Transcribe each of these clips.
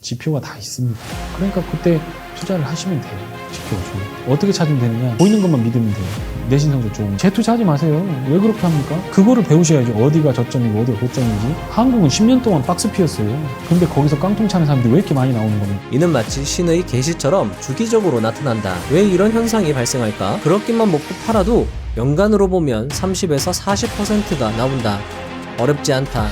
지표가 다 있습니다. 그러니까 그때 투자를 하시면 돼요. 지표 중에. 어떻게 찾으면 되느냐? 보이는 것만 믿으면 돼요. 내신 성적 좋은. 재투자하지 마세요. 왜 그렇게 합니까? 그거를 배우셔야죠. 어디가 저점이고 어디가 고점인지. 한국은 10년 동안 박스 피었어요. 근데 거기서 깡통 차는 사람들이 왜 이렇게 많이 나오는 겁니까? 이는 마치 신의 계시처럼 주기적으로 나타난다. 왜 이런 현상이 발생할까? 그렇게만 먹고 팔아도 연간으로 보면 30에서 40%가 나온다. 어렵지 않다.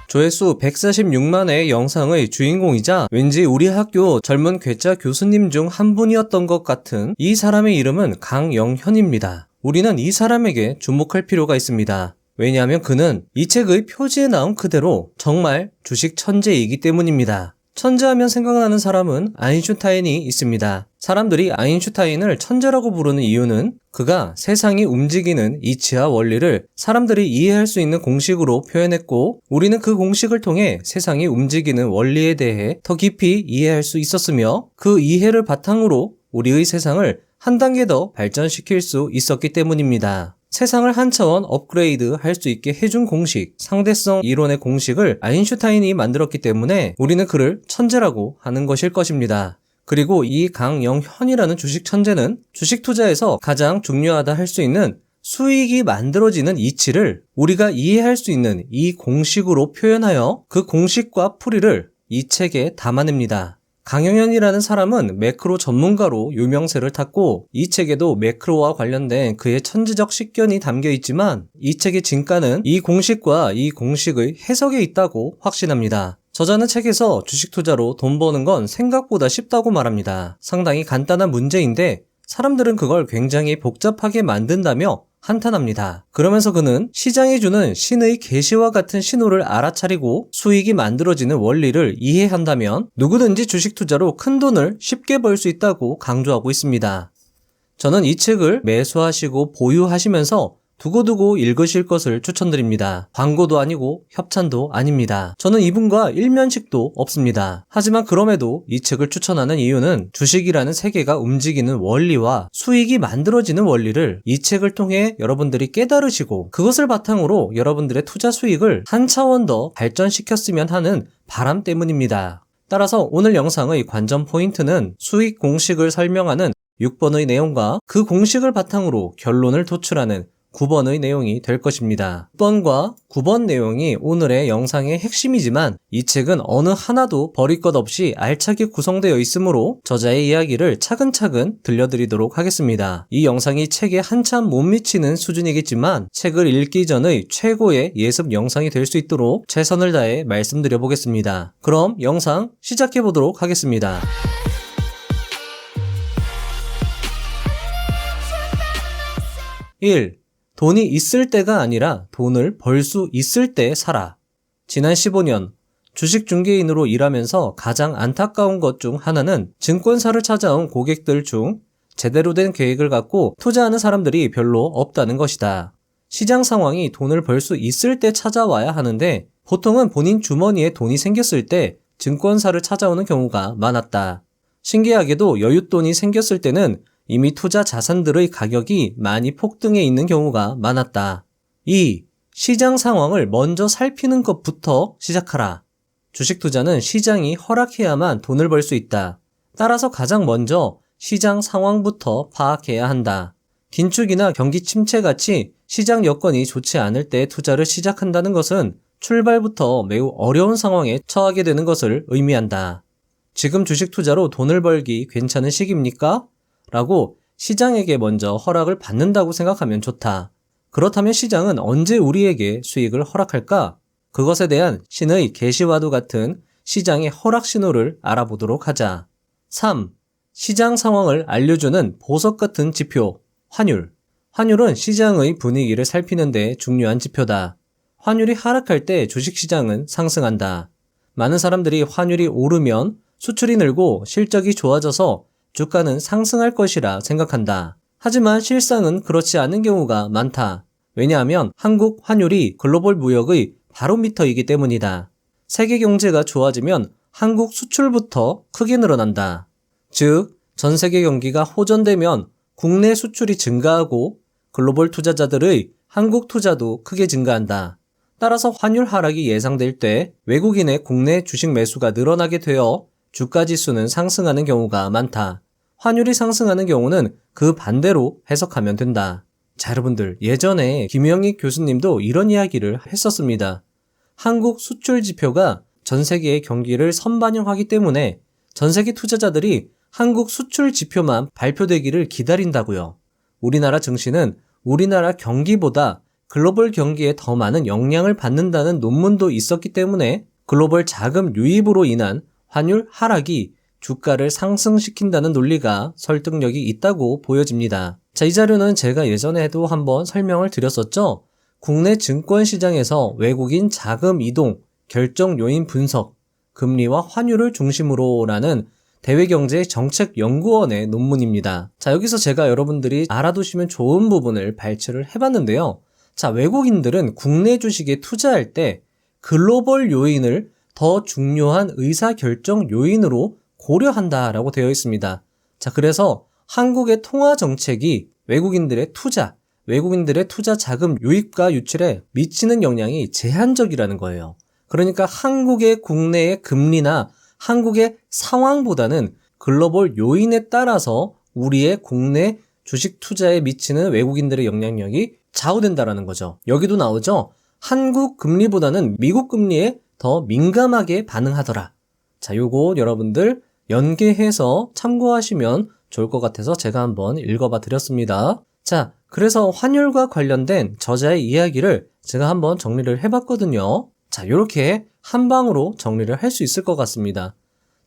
조회수 146만의 영상의 주인공이자 왠지 우리 학교 젊은 괴짜 교수님 중 한 분이었던 것 같은 이 사람의 이름은 강영현입니다. 우리는 이 사람에게 주목할 필요가 있습니다. 왜냐하면 그는 이 책의 표지에 나온 그대로 정말 주식 천재이기 때문입니다. 천재하면 생각나는 사람은 아인슈타인이 있습니다. 사람들이 아인슈타인을 천재라고 부르는 이유는 그가 세상이 움직이는 이치와 원리를 사람들이 이해할 수 있는 공식으로 표현했고, 우리는 그 공식을 통해 세상이 움직이는 원리에 대해 더 깊이 이해할 수 있었으며, 그 이해를 바탕으로 우리의 세상을 한 단계 더 발전시킬 수 있었기 때문입니다. 세상을 한 차원 업그레이드 할 수 있게 해준 공식, 상대성 이론의 공식을 아인슈타인이 만들었기 때문에 우리는 그를 천재라고 하는 것일 것입니다. 그리고 이 강영현이라는 주식 천재는 주식 투자에서 가장 중요하다 할 수 있는 수익이 만들어지는 이치를 우리가 이해할 수 있는 이 공식으로 표현하여 그 공식과 풀이를 이 책에 담아냅니다. 강영현이라는 사람은 매크로 전문가로 유명세를 탔고, 이 책에도 매크로와 관련된 그의 천재적 식견이 담겨 있지만 이 책의 진가는 이 공식과 이 공식의 해석에 있다고 확신합니다. 저자는 책에서 주식 투자로 돈 버는 건 생각보다 쉽다고 말합니다. 상당히 간단한 문제인데 사람들은 그걸 굉장히 복잡하게 만든다며 한탄합니다. 그러면서 그는 시장이 주는 신의 계시와 같은 신호를 알아차리고 수익이 만들어지는 원리를 이해한다면 누구든지 주식 투자로 큰 돈을 쉽게 벌 수 있다고 강조하고 있습니다. 저는 이 책을 매수하시고 보유하시면서 두고두고 읽으실 것을 추천드립니다. 광고도 아니고 협찬도 아닙니다. 저는 이분과 일면식도 없습니다. 하지만 그럼에도 이 책을 추천하는 이유는 주식이라는 세계가 움직이는 원리와 수익이 만들어지는 원리를 이 책을 통해 여러분들이 깨달으시고 그것을 바탕으로 여러분들의 투자 수익을 한 차원 더 발전시켰으면 하는 바람 때문입니다. 따라서 오늘 영상의 관전 포인트는 수익 공식을 설명하는 6번의 내용과 그 공식을 바탕으로 결론을 도출하는 9번의 내용이 될 것입니다. 6번과 9번 내용이 오늘의 영상의 핵심이지만 이 책은 어느 하나도 버릴 것 없이 알차게 구성되어 있으므로 저자의 이야기를 차근차근 들려드리도록 하겠습니다. 이 영상이 책에 한참 못 미치는 수준이겠지만 책을 읽기 전의 최고의 예습 영상이 될 수 있도록 최선을 다해 말씀드려 보겠습니다. 그럼 영상 시작해 보도록 하겠습니다. 1. 돈이 있을 때가 아니라 돈을 벌 수 있을 때 사라. 지난 15년 주식 중개인으로 일하면서 가장 안타까운 것 중 하나는 증권사를 찾아온 고객들 중 제대로 된 계획을 갖고 투자하는 사람들이 별로 없다는 것이다. 시장 상황이 돈을 벌 수 있을 때 찾아와야 하는데 보통은 본인 주머니에 돈이 생겼을 때 증권사를 찾아오는 경우가 많았다. 신기하게도 여윳돈이 생겼을 때는 이미 투자 자산들의 가격이 많이 폭등해 있는 경우가 많았다. 2. 시장 상황을 먼저 살피는 것부터 시작하라. 주식 투자는 시장이 허락해야만 돈을 벌 수 있다. 따라서 가장 먼저 시장 상황부터 파악해야 한다. 긴축이나 경기 침체같이 시장 여건이 좋지 않을 때 투자를 시작한다는 것은 출발부터 매우 어려운 상황에 처하게 되는 것을 의미한다. 지금 주식 투자로 돈을 벌기 괜찮은 시기입니까? 라고 시장에게 먼저 허락을 받는다고 생각하면 좋다. 그렇다면 시장은 언제 우리에게 수익을 허락할까? 그것에 대한 신의 계시와도 같은 시장의 허락 신호를 알아보도록 하자. 3. 시장 상황을 알려주는 보석 같은 지표, 환율. 환율은 시장의 분위기를 살피는 데 중요한 지표다. 환율이 하락할 때 주식시장은 상승한다. 많은 사람들이 환율이 오르면 수출이 늘고 실적이 좋아져서 주가는 상승할 것이라 생각한다. 하지만 실상은 그렇지 않은 경우가 많다. 왜냐하면 한국 환율이 글로벌 무역의 바로미터이기 때문이다. 세계 경제가 좋아지면 한국 수출부터 크게 늘어난다. 즉, 전 세계 경기가 호전되면 국내 수출이 증가하고 글로벌 투자자들의 한국 투자도 크게 증가한다. 따라서 환율 하락이 예상될 때 외국인의 국내 주식 매수가 늘어나게 되어 주가지수는 상승하는 경우가 많다. 환율이 상승하는 경우는 그 반대로 해석하면 된다. 자, 여러분들, 예전에 김영익 교수님도 이런 이야기를 했었습니다. 한국 수출 지표가 전 세계의 경기를 선반영하기 때문에 전 세계 투자자들이 한국 수출 지표만 발표되기를 기다린다고요. 우리나라 증시는 우리나라 경기보다 글로벌 경기에 더 많은 영향을 받는다는 논문도 있었기 때문에 글로벌 자금 유입으로 인한 환율 하락이 주가를 상승시킨다는 논리가 설득력이 있다고 보여집니다. 자, 이 자료는 제가 예전에도 한번 설명을 드렸었죠. 국내 증권시장에서 외국인 자금 이동, 결정 요인 분석, 금리와 환율을 중심으로라는 대외경제정책연구원의 논문입니다. 자, 여기서 제가 여러분들이 알아두시면 좋은 부분을 발췌를 해봤는데요. 자, 외국인들은 국내 주식에 투자할 때 글로벌 요인을 더 중요한 의사결정 요인으로 고려한다라고 되어 있습니다. 자, 그래서 한국의 통화 정책이 외국인들의 투자 자금 유입과 유출에 미치는 영향이 제한적이라는 거예요. 그러니까 한국의 국내의 금리나 한국의 상황보다는 글로벌 요인에 따라서 우리의 국내 주식 투자에 미치는 외국인들의 영향력이 좌우된다라는 거죠. 여기도 나오죠. 한국 금리보다는 미국 금리에 더 민감하게 반응하더라. 자, 요거 여러분들 연계해서 참고하시면 좋을 것 같아서 제가 한번 읽어봐 드렸습니다. 자, 그래서 환율과 관련된 저자의 이야기를 제가 한번 정리를 해봤거든요. 자, 요렇게 한 방으로 정리를 할 수 있을 것 같습니다.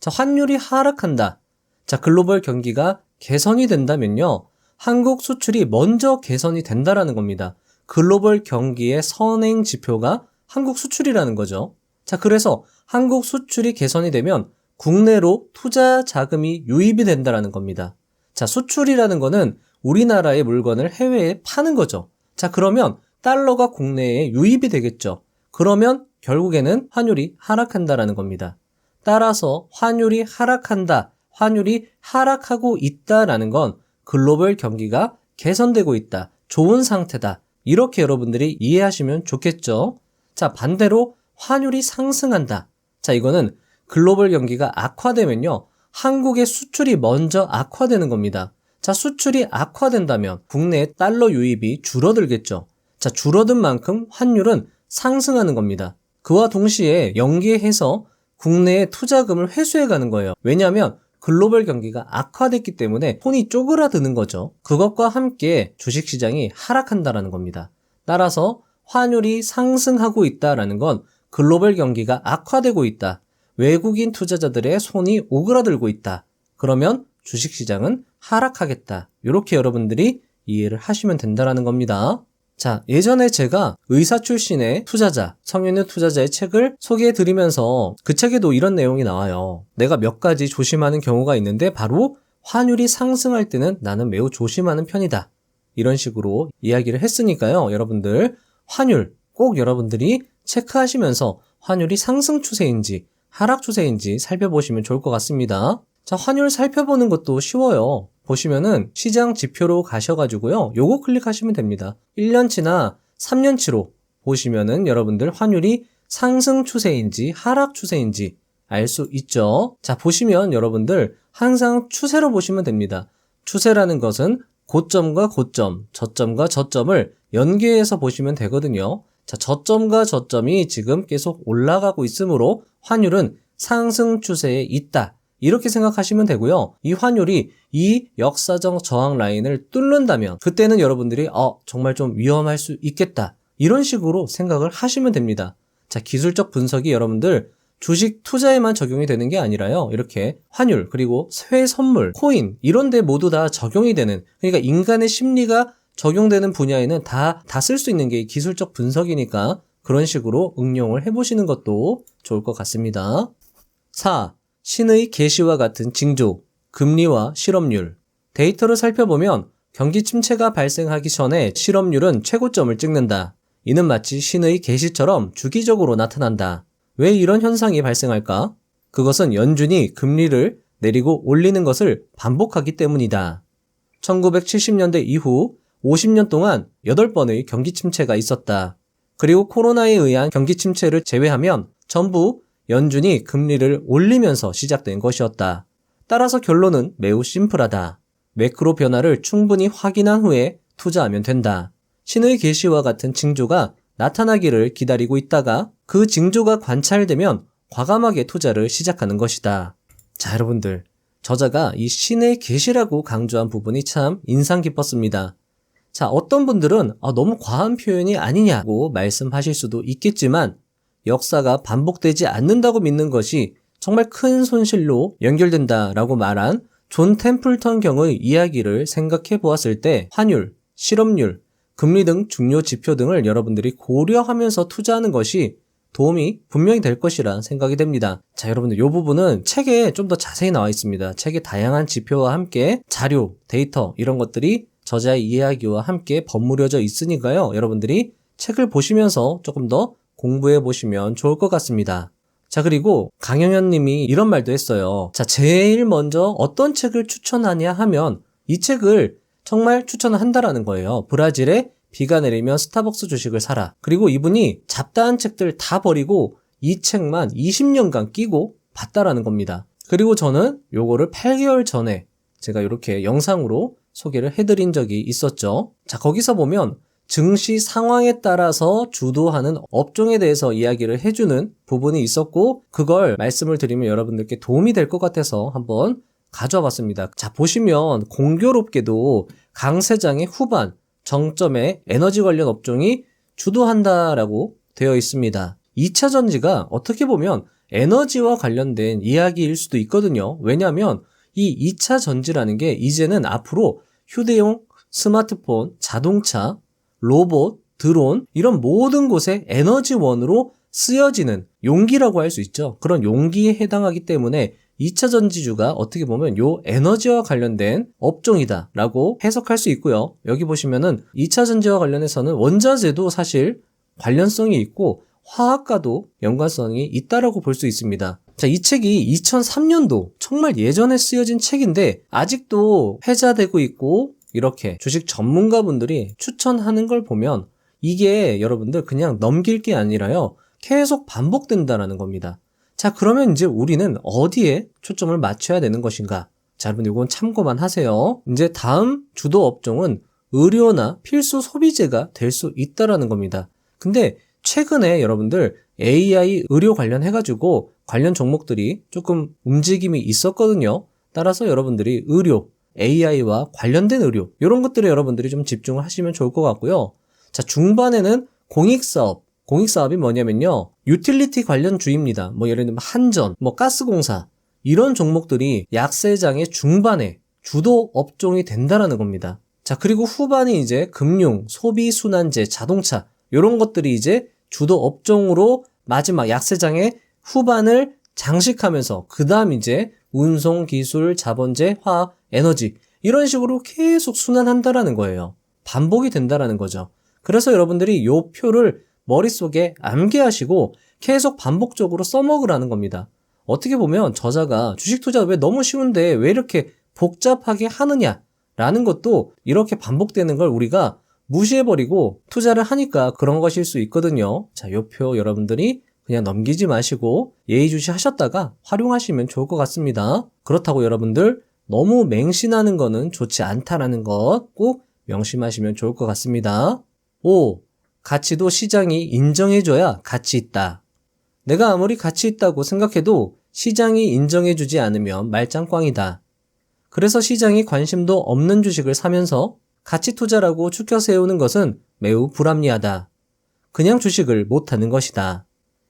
자, 환율이 하락한다. 자, 글로벌 경기가 개선이 된다면요. 한국 수출이 먼저 개선이 된다라는 겁니다. 글로벌 경기의 선행 지표가 한국 수출이라는 거죠. 자, 그래서 한국 수출이 개선이 되면 국내로 투자 자금이 유입이 된다라는 겁니다. 자, 수출이라는 거는 우리나라의 물건을 해외에 파는 거죠. 자, 그러면 달러가 국내에 유입이 되겠죠. 그러면 결국에는 환율이 하락한다라는 겁니다. 따라서 환율이 하락한다, 환율이 하락하고 있다라는 건 글로벌 경기가 개선되고 있다, 좋은 상태다. 이렇게 여러분들이 이해하시면 좋겠죠. 자, 반대로 환율이 상승한다. 자, 이거는 글로벌 경기가 악화되면요. 한국의 수출이 먼저 악화되는 겁니다. 자, 수출이 악화된다면 국내의 달러 유입이 줄어들겠죠. 자, 줄어든 만큼 환율은 상승하는 겁니다. 그와 동시에 연계해서 국내의 투자금을 회수해 가는 거예요. 왜냐하면 글로벌 경기가 악화됐기 때문에 손이 쪼그라드는 거죠. 그것과 함께 주식시장이 하락한다라는 겁니다. 따라서 환율이 상승하고 있다라는 건 글로벌 경기가 악화되고 있다. 외국인 투자자들의 손이 오그라들고 있다. 그러면 주식시장은 하락하겠다. 이렇게 여러분들이 이해를 하시면 된다는 겁니다. 자, 예전에 제가 의사 출신의 투자자, 성윤유 투자자의 책을 소개해드리면서 그 책에도 이런 내용이 나와요. 내가 몇 가지 조심하는 경우가 있는데 바로 환율이 상승할 때는 나는 매우 조심하는 편이다. 이런 식으로 이야기를 했으니까요. 여러분들 환율 꼭 여러분들이 체크하시면서 환율이 상승 추세인지 하락 추세인지 살펴보시면 좋을 것 같습니다. 자, 환율 살펴보는 것도 쉬워요. 보시면은 시장 지표로 가셔가지고요. 요거 클릭하시면 됩니다. 1년치나 3년치로 보시면은 여러분들 환율이 상승 추세인지 하락 추세인지 알 수 있죠. 자, 보시면 여러분들 항상 추세로 보시면 됩니다. 추세라는 것은 고점과 고점, 저점과 저점을 연계해서 보시면 되거든요. 자, 저점과 저점이 지금 계속 올라가고 있으므로 환율은 상승 추세에 있다. 이렇게 생각하시면 되고요. 이 환율이 이 역사적 저항 라인을 뚫는다면 그때는 여러분들이 정말 좀 위험할 수 있겠다. 이런 식으로 생각을 하시면 됩니다. 자, 기술적 분석이 여러분들 주식 투자에만 적용이 되는 게 아니라요. 이렇게 환율 그리고 새 선물, 코인 이런 데 모두 다 적용이 되는, 그러니까 인간의 심리가 적용되는 분야에는 다 쓸 수 있는 게 기술적 분석이니까 그런 식으로 응용을 해보시는 것도 좋을 것 같습니다. 4. 신의 계시와 같은 징조, 금리와 실업률. 데이터를 살펴보면 경기 침체가 발생하기 전에 실업률은 최고점을 찍는다. 이는 마치 신의 계시처럼 주기적으로 나타난다. 왜 이런 현상이 발생할까? 그것은 연준이 금리를 내리고 올리는 것을 반복하기 때문이다. 1970년대 이후 50년 동안 8번의 경기 침체가 있었다. 그리고 코로나에 의한 경기 침체를 제외하면 전부 연준이 금리를 올리면서 시작된 것이었다. 따라서 결론은 매우 심플하다. 매크로 변화를 충분히 확인한 후에 투자하면 된다. 신의 계시와 같은 징조가 나타나기를 기다리고 있다가 그 징조가 관찰되면 과감하게 투자를 시작하는 것이다. 자, 여러분들. 저자가 이 신의 계시라고 강조한 부분이 참 인상 깊었습니다. 자, 어떤 분들은 너무 과한 표현이 아니냐고 말씀하실 수도 있겠지만 역사가 반복되지 않는다고 믿는 것이 정말 큰 손실로 연결된다라고 말한 존 템플턴 경의 이야기를 생각해 보았을 때 환율, 실업률, 금리 등 중요 지표 등을 여러분들이 고려하면서 투자하는 것이 도움이 분명히 될 것이라 생각이 됩니다. 자, 여러분들 이 부분은 책에 좀 더 자세히 나와 있습니다. 책의 다양한 지표와 함께 자료, 데이터 이런 것들이 저자의 이야기와 함께 버무려져 있으니까요. 여러분들이 책을 보시면서 조금 더 공부해 보시면 좋을 것 같습니다. 자, 그리고 강영현 님이 이런 말도 했어요. 자, 제일 먼저 어떤 책을 추천하냐 하면 이 책을 정말 추천한다라는 거예요. 브라질에 비가 내리면 스타벅스 주식을 사라. 그리고 이분이 잡다한 책들 다 버리고 이 책만 20년간 끼고 봤다라는 겁니다. 그리고 저는 요거를 8개월 전에 제가 이렇게 영상으로 소개를 해드린 적이 있었죠. 자, 거기서 보면 증시 상황에 따라서 주도하는 업종에 대해서 이야기를 해주는 부분이 있었고 그걸 말씀을 드리면 여러분들께 도움이 될 것 같아서 한번 가져와 봤습니다. 자, 보시면 공교롭게도 강세장의 후반 정점에 에너지 관련 업종이 주도한다라고 되어 있습니다. 2차 전지가 어떻게 보면 에너지와 관련된 이야기일 수도 있거든요. 왜냐하면 이 2차 전지라는 게 이제는 앞으로 휴대용 스마트폰, 자동차, 로봇, 드론 이런 모든 곳에 에너지원으로 쓰여지는 용기라고 할 수 있죠. 그런 용기에 해당하기 때문에 2차 전지주가 어떻게 보면 요 에너지와 관련된 업종이다 라고 해석할 수 있고요. 여기 보시면은 2차 전지와 관련해서는 원자재도 사실 관련성이 있고 화학과도 연관성이 있다라고 볼 수 있습니다. 자, 이 책이 2003년도 정말 예전에 쓰여진 책인데 아직도 회자되고 있고 이렇게 주식 전문가분들이 추천하는 걸 보면 이게 여러분들 그냥 넘길 게 아니라요. 계속 반복된다라는 겁니다. 자, 그러면 이제 우리는 어디에 초점을 맞춰야 되는 것인가? 자, 여러분 이건 참고만 하세요. 이제 다음 주도 업종은 의료나 필수 소비재가 될 수 있다라는 겁니다. 근데 최근에 여러분들 AI 의료 관련해가지고 관련 종목들이 조금 움직임이 있었거든요. 따라서 여러분들이 의료, AI와 관련된 의료 이런 것들에 여러분들이 좀 집중을 하시면 좋을 것 같고요. 자, 중반에는 공익사업이 뭐냐면요. 유틸리티 관련 주입니다. 뭐 예를 들면 한전, 뭐 가스공사 이런 종목들이 약세장의 중반에 주도 업종이 된다라는 겁니다. 자, 그리고 후반이 이제 금융, 소비순환재, 자동차 이런 것들이 이제 주도 업종으로 마지막 약세장의 후반을 장식하면서 그 다음 이제 운송, 기술, 자본재, 화학, 에너지 이런 식으로 계속 순환한다라는 거예요. 반복이 된다라는 거죠. 그래서 여러분들이 요 표를 머릿속에 암기하시고 계속 반복적으로 써먹으라는 겁니다. 어떻게 보면 저자가 주식 투자 왜 너무 쉬운데 왜 이렇게 복잡하게 하느냐라는 것도 이렇게 반복되는 걸 우리가 무시해버리고 투자를 하니까 그런 것일 수 있거든요. 자, 요 표 여러분들이 그냥 넘기지 마시고 예의주시 하셨다가 활용하시면 좋을 것 같습니다. 그렇다고 여러분들 너무 맹신하는 거는 좋지 않다라는 것 꼭 명심하시면 좋을 것 같습니다. 5. 가치도 시장이 인정해줘야 가치 있다. 내가 아무리 가치 있다고 생각해도 시장이 인정해주지 않으면 말짱꽝이다. 그래서 시장이 관심도 없는 주식을 사면서 가치 투자라고 추켜 세우는 것은 매우 불합리하다. 그냥 주식을 못하는 것이다.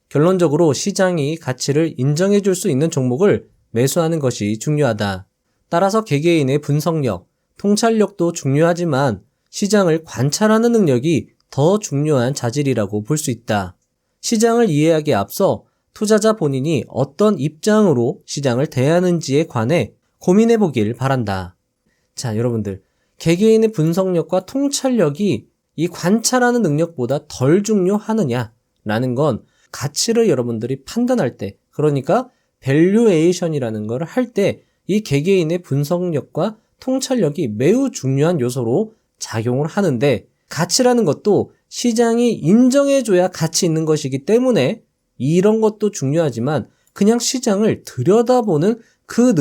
결론적으로 시장이 가치를 인정해줄 수 있는 종목을 매수하는 것이 중요하다. 따라서 개개인의 분석력, 통찰력도 중요하지만 시장을 관찰하는 능력이 더 중요한 자질이라고 볼 수 있다. 시장을 이해하기에 앞서 투자자 본인이 어떤 입장으로 시장을 대하는지에 관해 고민해 보길 바란다. 자, 여러분들, 개개인의 분석력과 통찰력이 이 관찰하는 능력보다 덜 중요하느냐라는 건 가치를 여러분들이 판단할 때, 그러니까 밸류에이션이라는 걸 할 때 이 개개인의 분석력과 통찰력이 매우 중요한 요소로 작용을 하는데 가치라는 것도 시장이 인정해줘야 가치 있는 것이기 때문에 이런 것도 중요하지만 그냥 시장을 들여다보는 그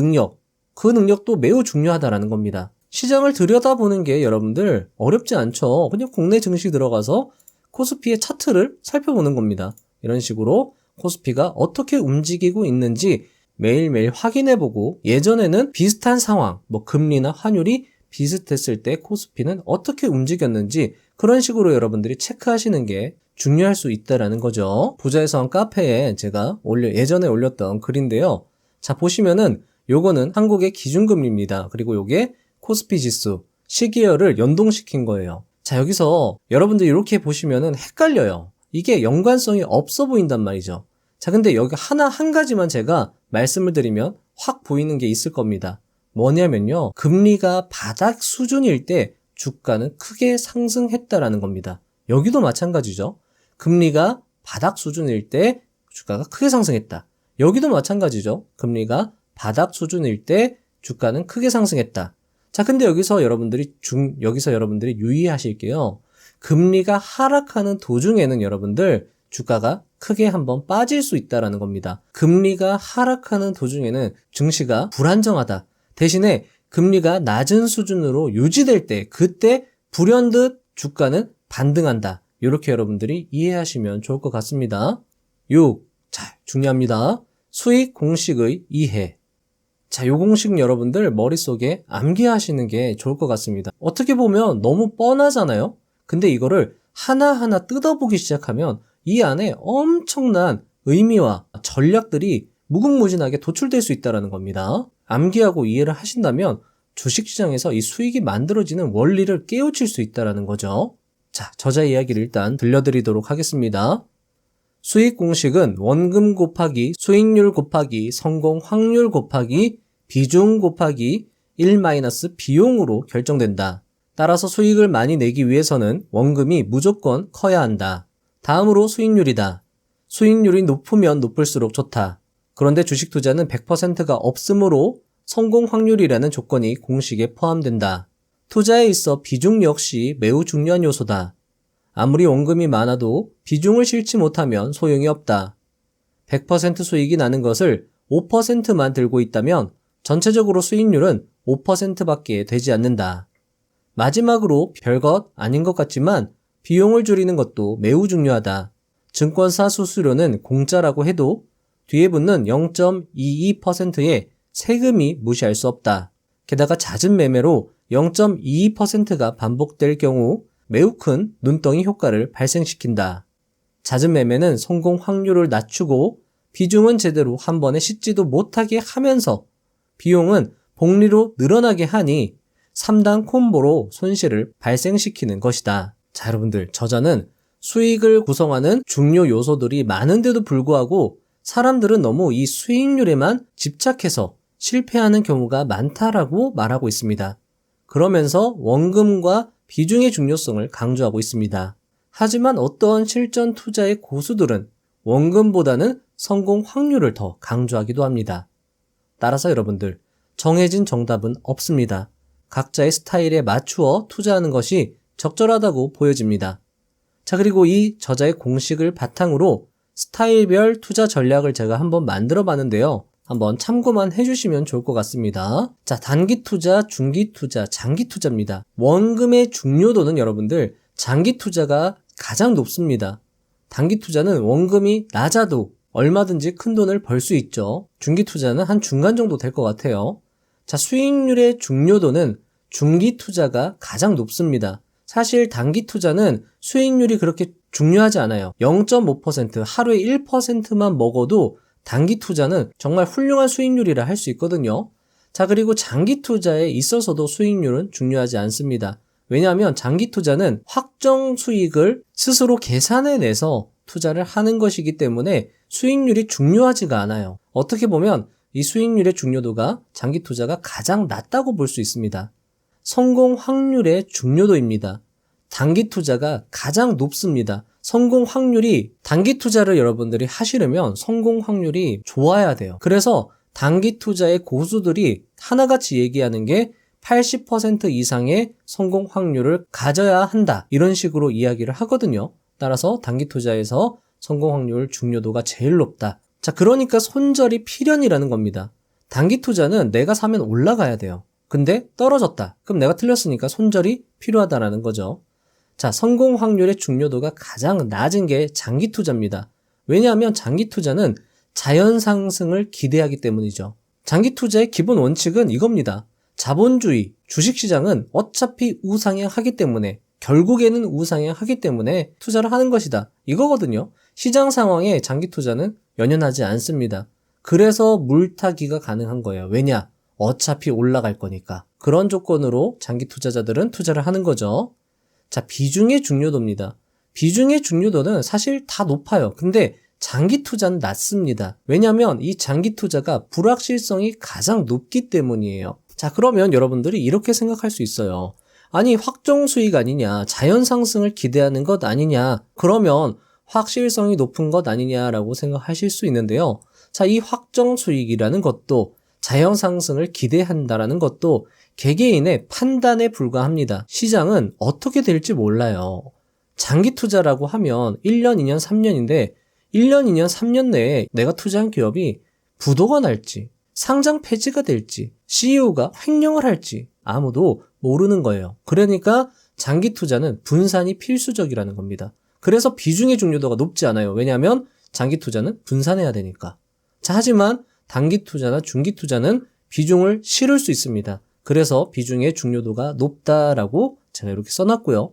능력도 매우 중요하다라는 겁니다. 시장을 들여다보는 게 여러분들 어렵지 않죠. 그냥 국내 증시 들어가서 코스피의 차트를 살펴보는 겁니다. 이런 식으로 코스피가 어떻게 움직이고 있는지 매일매일 확인해보고 예전에는 비슷한 상황, 금리나 환율이 비슷했을 때 코스피는 어떻게 움직였는지 그런 식으로 여러분들이 체크하시는 게 중요할 수 있다라는 거죠. 부자의 성 카페에 제가 예전에 올렸던 글인데요. 자, 보시면은 요거는 한국의 기준금리입니다. 그리고 요게 코스피 지수, 시기열을 연동시킨 거예요. 자, 여기서 여러분들 이렇게 보시면은 헷갈려요. 이게 연관성이 없어 보인단 말이죠. 자, 근데 여기 한 가지만 제가 말씀을 드리면 확 보이는 게 있을 겁니다. 뭐냐면요. 금리가 바닥 수준일 때 주가는 크게 상승했다라는 겁니다. 여기도 마찬가지죠. 금리가 바닥 수준일 때 주가가 크게 상승했다. 여기도 마찬가지죠. 금리가 바닥 수준일 때 주가는 크게 상승했다. 자, 근데 여기서 여러분들이 유의하실 게요. 금리가 하락하는 도중에는 여러분들 주가가 크게 한번 빠질 수 있다라는 겁니다. 금리가 하락하는 도중에는 증시가 불안정하다. 대신에 금리가 낮은 수준으로 유지될 때 그때 불현듯 주가는 반등한다. 이렇게 여러분들이 이해하시면 좋을 것 같습니다. 6. 자, 중요합니다. 수익 공식의 이해. 자, 요 공식 여러분들 머릿속에 암기하시는 게 좋을 것 같습니다. 어떻게 보면 너무 뻔하잖아요? 근데 이거를 하나하나 뜯어보기 시작하면 이 안에 엄청난 의미와 전략들이 무궁무진하게 도출될 수 있다는 겁니다. 암기하고 이해를 하신다면 주식시장에서 이 수익이 만들어지는 원리를 깨우칠 수 있다는 거죠. 자, 저자 이야기를 일단 들려드리도록 하겠습니다. 수익 공식은 원금 곱하기 수익률 곱하기 성공 확률 곱하기 비중 곱하기 1- 비용으로 결정된다. 따라서 수익을 많이 내기 위해서는 원금이 무조건 커야 한다. 다음으로 수익률이다. 수익률이 높으면 높을수록 좋다. 그런데 주식 투자는 100%가 없으므로 성공 확률이라는 조건이 공식에 포함된다. 투자에 있어 비중 역시 매우 중요한 요소다. 아무리 원금이 많아도 비중을 실지 못하면 소용이 없다. 100% 수익이 나는 것을 5%만 들고 있다면 전체적으로 수익률은 5%밖에 되지 않는다. 마지막으로 별것 아닌 것 같지만 비용을 줄이는 것도 매우 중요하다. 증권사 수수료는 공짜라고 해도 뒤에 붙는 0.22%의 세금이 무시할 수 없다. 게다가 잦은 매매로 0.22%가 반복될 경우 매우 큰 눈덩이 효과를 발생시킨다. 잦은 매매는 성공 확률을 낮추고 비중은 제대로 한 번에 씻지도 못하게 하면서 비용은 복리로 늘어나게 하니 3단 콤보로 손실을 발생시키는 것이다. 자, 여러분들, 저자는 수익을 구성하는 중요 요소들이 많은데도 불구하고 사람들은 너무 이 수익률에만 집착해서 실패하는 경우가 많다라고 말하고 있습니다. 그러면서 원금과 비중의 중요성을 강조하고 있습니다. 하지만 어떠한 실전 투자의 고수들은 원금보다는 성공 확률을 더 강조하기도 합니다. 따라서 여러분들, 정해진 정답은 없습니다. 각자의 스타일에 맞추어 투자하는 것이 적절하다고 보여집니다. 자, 그리고 이 저자의 공식을 바탕으로 스타일별 투자 전략을 제가 한번 만들어 봤는데요. 한번 참고만 해주시면 좋을 것 같습니다. 자, 단기 투자, 중기 투자, 장기 투자입니다. 원금의 중요도는 여러분들 장기 투자가 가장 높습니다. 단기 투자는 원금이 낮아도 얼마든지 큰 돈을 벌 수 있죠. 중기 투자는 한 중간 정도 될 것 같아요. 자, 수익률의 중요도는 중기 투자가 가장 높습니다. 사실 단기 투자는 수익률이 그렇게 중요하지 않아요. 0.5%, 하루에 1%만 먹어도 단기 투자는 정말 훌륭한 수익률이라 할 수 있거든요. 자, 그리고 장기 투자에 있어서도 수익률은 중요하지 않습니다. 왜냐하면 장기 투자는 확정 수익을 스스로 계산해내서 투자를 하는 것이기 때문에 수익률이 중요하지가 않아요. 어떻게 보면 이 수익률의 중요도가 장기 투자가 가장 낮다고 볼 수 있습니다. 성공 확률의 중요도입니다. 단기 투자가 가장 높습니다. 성공 확률이, 단기 투자를 여러분들이 하시려면 성공 확률이 좋아야 돼요. 그래서 단기 투자의 고수들이 하나같이 얘기하는 게 80% 이상의 성공 확률을 가져야 한다. 이런 식으로 이야기를 하거든요. 따라서 단기 투자에서 성공 확률 중요도가 제일 높다. 자, 그러니까 손절이 필연이라는 겁니다. 단기 투자는 내가 사면 올라가야 돼요. 근데 떨어졌다. 그럼 내가 틀렸으니까 손절이 필요하다라는 거죠. 자, 성공 확률의 중요도가 가장 낮은 게 장기 투자입니다. 왜냐하면 장기 투자는 자연 상승을 기대하기 때문이죠. 장기 투자의 기본 원칙은 이겁니다. 자본주의, 주식시장은 어차피 우상향하기 때문에, 결국에는 우상향하기 때문에 투자를 하는 것이다. 이거거든요. 시장 상황에 장기 투자는 연연하지 않습니다. 그래서 물타기가 가능한 거예요. 왜냐? 어차피 올라갈 거니까. 그런 조건으로 장기 투자자들은 투자를 하는 거죠. 자, 비중의 중요도입니다. 비중의 중요도는 사실 다 높아요. 근데 장기 투자는 낮습니다. 왜냐하면 이 장기 투자가 불확실성이 가장 높기 때문이에요. 자, 그러면 여러분들이 이렇게 생각할 수 있어요. 아니, 확정 수익 아니냐, 자연 상승을 기대하는 것 아니냐, 그러면 확실성이 높은 것 아니냐라고 생각하실 수 있는데요. 자, 이 확정 수익이라는 것도 자연 상승을 기대한다라는 것도 개개인의 판단에 불과합니다. 시장은 어떻게 될지 몰라요. 장기 투자라고 하면 1년, 2년, 3년인데 1년, 2년, 3년 내에 내가 투자한 기업이 부도가 날지, 상장 폐지가 될지, CEO가 횡령을 할지 아무도 모르는 거예요. 그러니까 장기 투자는 분산이 필수적이라는 겁니다. 그래서 비중의 중요도가 높지 않아요. 왜냐하면 장기 투자는 분산해야 되니까. 자, 하지만 단기 투자나 중기 투자는 비중을 실을 수 있습니다. 그래서 비중의 중요도가 높다라고 제가 이렇게 써놨고요.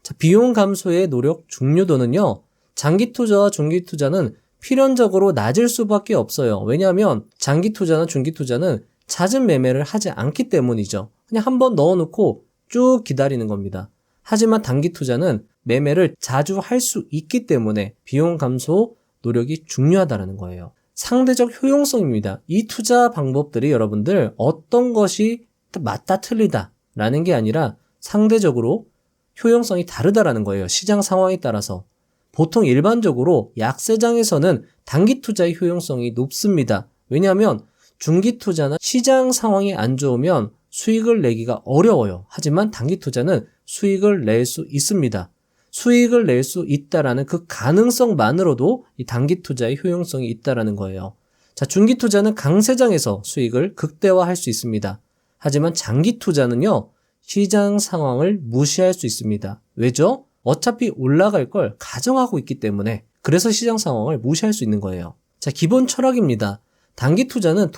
자, 비용 감소의 노력 중요도는요. 장기 투자와 중기 투자는 필연적으로 낮을 수밖에 없어요. 왜냐하면 장기 투자나 중기 투자는 잦은 매매를 하지 않기 때문이죠. 그냥 한번 넣어놓고 쭉 기다리는 겁니다. 하지만 단기 투자는 매매를 자주 할 수 있기 때문에 비용 감소 노력이 중요하다는 거예요. 상대적 효용성입니다. 이 투자 방법들이 여러분들 어떤 것이 맞다 틀리다 라는 게 아니라 상대적으로 효용성이 다르다라는 거예요. 시장 상황에 따라서. 보통 일반적으로 약세장에서는 단기 투자의 효용성이 높습니다. 왜냐하면 중기 투자나 시장 상황이 안 좋으면 수익을 내기가 어려워요. 하지만 단기 투자는 수익을 낼 수 있습니다. 수익을 낼 수 있다라는 그 가능성만으로도 이 단기 투자의 효용성이 있다라는 거예요. 자, 중기 투자는 강세장에서 수익을 극대화할 수 있습니다. 하지만 장기 투자는요, 시장 상황을 무시할 수 있습니다. 왜죠? 어차피 올라갈 걸 가정하고 있기 때문에. 그래서 시장 상황을 무시할 수 있는 거예요. 자, 기본 철학입니다. 단기 투자는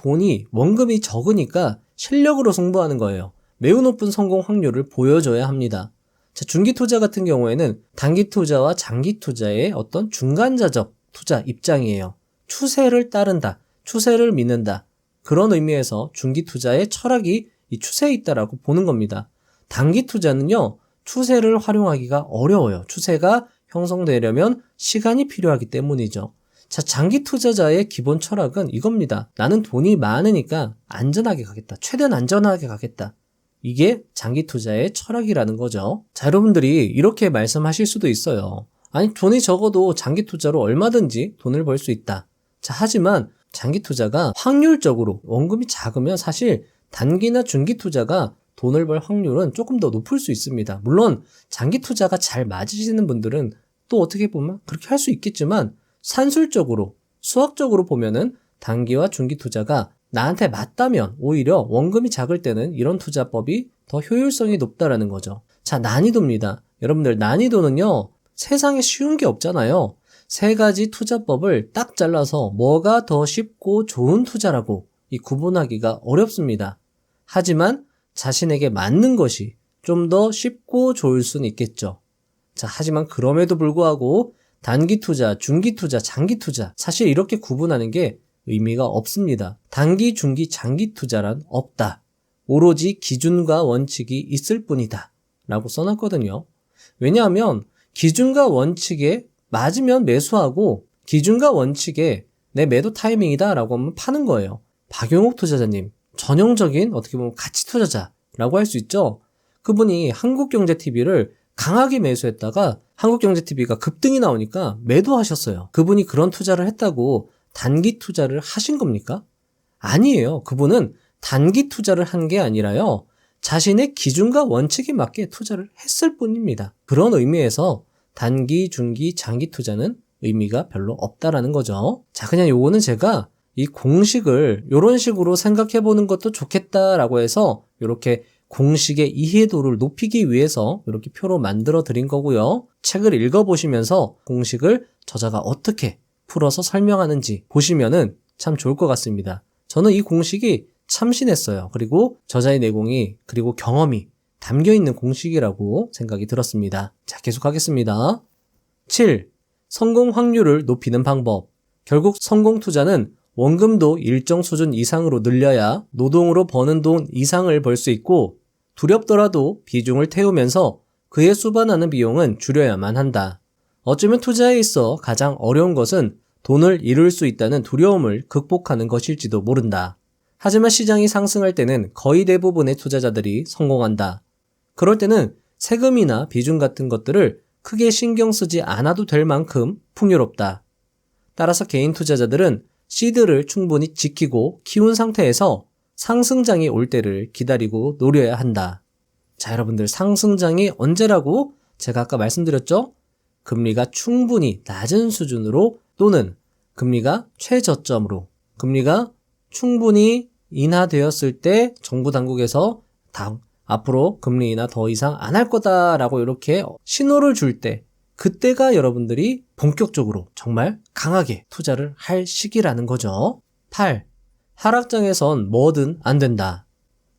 원금이 적으니까 실력으로 승부하는 거예요. 매우 높은 성공 확률을 보여줘야 합니다. 자, 중기 투자 같은 경우에는 단기 투자와 장기 투자의 어떤 중간자적 투자 입장이에요. 추세를 따른다, 추세를 믿는다. 그런 의미에서 중기 투자의 철학이 이 추세에 있다라고 보는 겁니다. 단기 투자는요, 추세를 활용하기가 어려워요. 추세가 형성되려면 시간이 필요하기 때문이죠. 자, 장기 투자자의 기본 철학은 이겁니다. 나는 돈이 많으니까 안전하게 가겠다. 최대한 안전하게 가겠다. 이게 장기 투자의 철학이라는 거죠. 자, 여러분들이 이렇게 말씀하실 수도 있어요. 아니, 돈이 적어도 장기 투자로 얼마든지 돈을 벌 수 있다. 자, 하지만 장기 투자가 확률적으로 원금이 작으면 사실 단기나 중기 투자가 돈을 벌 확률은 조금 더 높을 수 있습니다. 물론 장기 투자가 잘 맞으시는 분들은 또 어떻게 보면 그렇게 할 수 있겠지만 산술적으로, 수학적으로 보면은 단기와 중기 투자가 나한테 맞다면 오히려 원금이 작을 때는 이런 투자법이 더 효율성이 높다라는 거죠. 자, 난이도입니다. 여러분들, 난이도는요, 세상에 쉬운 게 없잖아요. 세 가지 투자법을 딱 잘라서 뭐가 더 쉽고 좋은 투자라고 이 구분하기가 어렵습니다. 하지만 자신에게 맞는 것이 좀 더 쉽고 좋을 수는 있겠죠. 자, 하지만 그럼에도 불구하고 단기 투자, 중기 투자, 장기 투자, 사실 이렇게 구분하는 게 의미가 없습니다. 단기, 중기, 장기 투자란 없다. 오로지 기준과 원칙이 있을 뿐이다. 라고 써놨거든요. 왜냐하면 기준과 원칙에 맞으면 매수하고 기준과 원칙에 내 매도 타이밍이다 라고 하면 파는 거예요. 박용욱 투자자님, 전형적인 어떻게 보면 가치 투자자라고 할 수 있죠. 그분이 한국경제TV를 강하게 매수했다가 한국경제TV가 급등이 나오니까 매도하셨어요. 그분이 그런 투자를 했다고 단기 투자를 하신 겁니까? 아니에요. 그분은 단기 투자를 한 게 아니라요, 자신의 기준과 원칙에 맞게 투자를 했을 뿐입니다. 그런 의미에서 단기, 중기, 장기 투자는 의미가 별로 없다라는 거죠. 자, 그냥 요거는 제가 이 공식을 이런 식으로 생각해 보는 것도 좋겠다라고 해서 이렇게 공식의 이해도를 높이기 위해서 이렇게 표로 만들어 드린 거고요. 책을 읽어보시면서 공식을 저자가 어떻게 풀어서 설명하는지 보시면은 참 좋을 것 같습니다. 저는 이 공식이 참신했어요. 그리고 저자의 내공이 그리고 경험이 담겨있는 공식이라고 생각이 들었습니다. 자, 계속하겠습니다. 7. 성공 확률을 높이는 방법. 결국 성공 투자는 원금도 일정 수준 이상으로 늘려야 노동으로 버는 돈 이상을 벌 수 있고 두렵더라도 비중을 태우면서 그에 수반하는 비용은 줄여야만 한다. 어쩌면 투자에 있어 가장 어려운 것은 돈을 잃을 수 있다는 두려움을 극복하는 것일지도 모른다. 하지만 시장이 상승할 때는 거의 대부분의 투자자들이 성공한다. 그럴 때는 세금이나 비중 같은 것들을 크게 신경 쓰지 않아도 될 만큼 풍요롭다. 따라서 개인 투자자들은 시드를 충분히 지키고 키운 상태에서 상승장이 올 때를 기다리고 노려야 한다. 자, 여러분들 상승장이 언제라고 제가 아까 말씀드렸죠? 금리가 충분히 낮은 수준으로 또는 금리가 최저점으로 금리가 충분히 인하되었을 때 정부 당국에서 앞으로 금리 인하 더 이상 안 할 거다라고 이렇게 신호를 줄 때 그때가 여러분들이 본격적으로 정말 강하게 투자를 할 시기라는 거죠. 8. 하락장에선 뭐든 안 된다.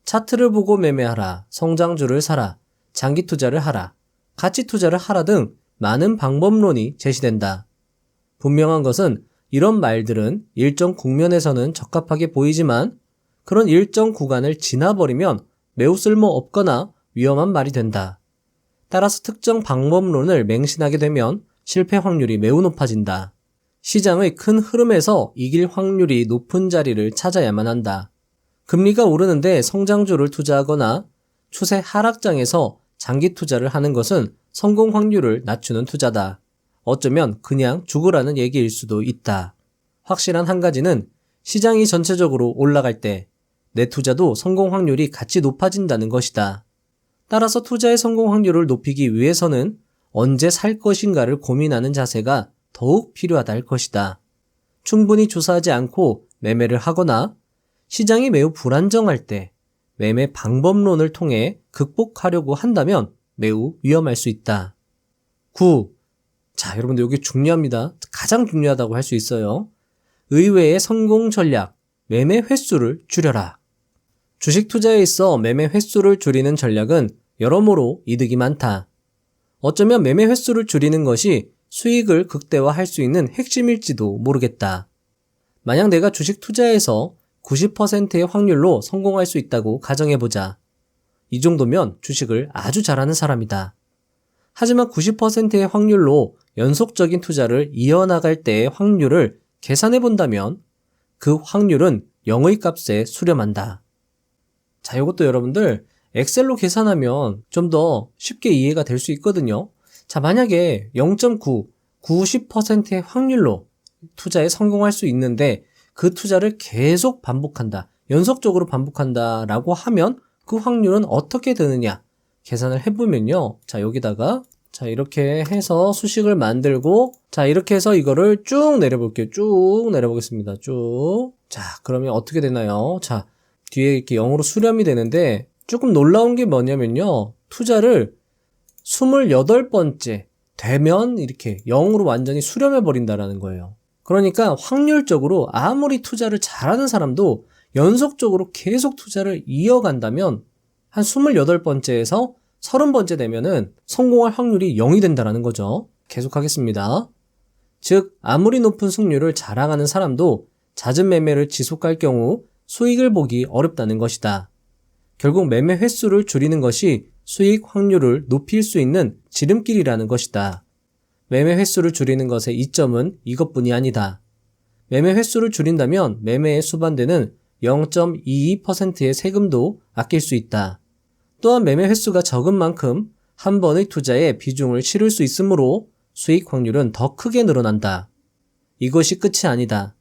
차트를 보고 매매하라, 성장주를 사라, 장기 투자를 하라, 가치 투자를 하라 등 많은 방법론이 제시된다. 분명한 것은 이런 말들은 일정 국면에서는 적합하게 보이지만 그런 일정 구간을 지나버리면 매우 쓸모없거나 위험한 말이 된다. 따라서 특정 방법론을 맹신하게 되면 실패 확률이 매우 높아진다. 시장의 큰 흐름에서 이길 확률이 높은 자리를 찾아야만 한다. 금리가 오르는데 성장주를 투자하거나 추세 하락장에서 장기 투자를 하는 것은 성공 확률을 낮추는 투자다. 어쩌면 그냥 죽으라는 얘기일 수도 있다. 확실한 한 가지는 시장이 전체적으로 올라갈 때 내 투자도 성공 확률이 같이 높아진다는 것이다. 따라서 투자의 성공 확률을 높이기 위해서는 언제 살 것인가를 고민하는 자세가 더욱 필요하다 할 것이다. 충분히 조사하지 않고 매매를 하거나 시장이 매우 불안정할 때 매매 방법론을 통해 극복하려고 한다면 매우 위험할 수 있다. 9. 자, 여러분들 여기 중요합니다. 가장 중요하다고 할 수 있어요. 의외의 성공 전략, 매매 횟수를 줄여라. 주식 투자에 있어 매매 횟수를 줄이는 전략은 여러모로 이득이 많다. 어쩌면 매매 횟수를 줄이는 것이 수익을 극대화할 수 있는 핵심일지도 모르겠다. 만약 내가 주식 투자에서 90%의 확률로 성공할 수 있다고 가정해보자. 이 정도면 주식을 아주 잘하는 사람이다. 하지만 90%의 확률로 연속적인 투자를 이어나갈 때의 확률을 계산해본다면 그 확률은 0의 값에 수렴한다. 자, 이것도 여러분들 엑셀로 계산하면 좀 더 쉽게 이해가 될 수 있거든요. 자, 만약에 0.9, 90%의 확률로 투자에 성공할 수 있는데 그 투자를 계속 반복한다, 연속적으로 반복한다 라고 하면 그 확률은 어떻게 되느냐 계산을 해보면요. 자, 여기다가 자, 이렇게 해서 수식을 만들고 자, 이렇게 해서 이거를 쭉 내려볼게요. 쭉 내려보겠습니다. 쭉. 자, 그러면 어떻게 되나요? 자, 뒤에 이렇게 0으로 수렴이 되는데 조금 놀라운 게 뭐냐면요. 투자를 28번째 되면 이렇게 0으로 완전히 수렴해 버린다라는 거예요. 그러니까 확률적으로 아무리 투자를 잘하는 사람도 연속적으로 계속 투자를 이어간다면 한 28번째에서 30번째 되면은 성공할 확률이 0이 된다라는 거죠. 계속하겠습니다. 즉, 아무리 높은 승률을 자랑하는 사람도 잦은 매매를 지속할 경우 수익을 보기 어렵다는 것이다. 결국 매매 횟수를 줄이는 것이 수익 확률을 높일 수 있는 지름길이라는 것이다. 매매 횟수를 줄이는 것의 이점은 이것뿐이 아니다. 매매 횟수를 줄인다면 매매에 수반되는 0.22%의 세금도 아낄 수 있다. 또한 매매 횟수가 적은 만큼 한 번의 투자에 비중을 실을 수 있으므로 수익 확률은 더 크게 늘어난다. 이것이 끝이 아니다.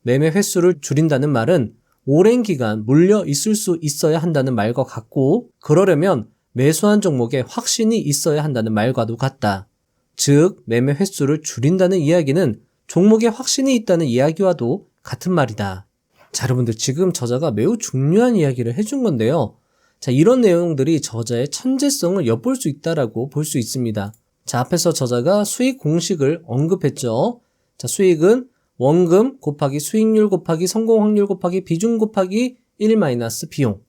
매매 횟수를 줄인다는 말은 오랜 기간 물려 있을 수 있어야 한다는 말과 같고, 그러려면 매수한 종목에 확신이 있어야 한다는 말과도 같다. 즉, 매매 횟수를 줄인다는 이야기는 종목에 확신이 있다는 이야기와도 같은 말이다. 자, 여러분들 지금 저자가 매우 중요한 이야기를 해준 건데요. 자, 이런 내용들이 저자의 천재성을 엿볼 수 있다라고 볼 수 있습니다. 자, 앞에서 저자가 수익 공식을 언급했죠. 자, 수익은 원금 곱하기 수익률 곱하기 성공 확률 곱하기 비중 곱하기 1 비용.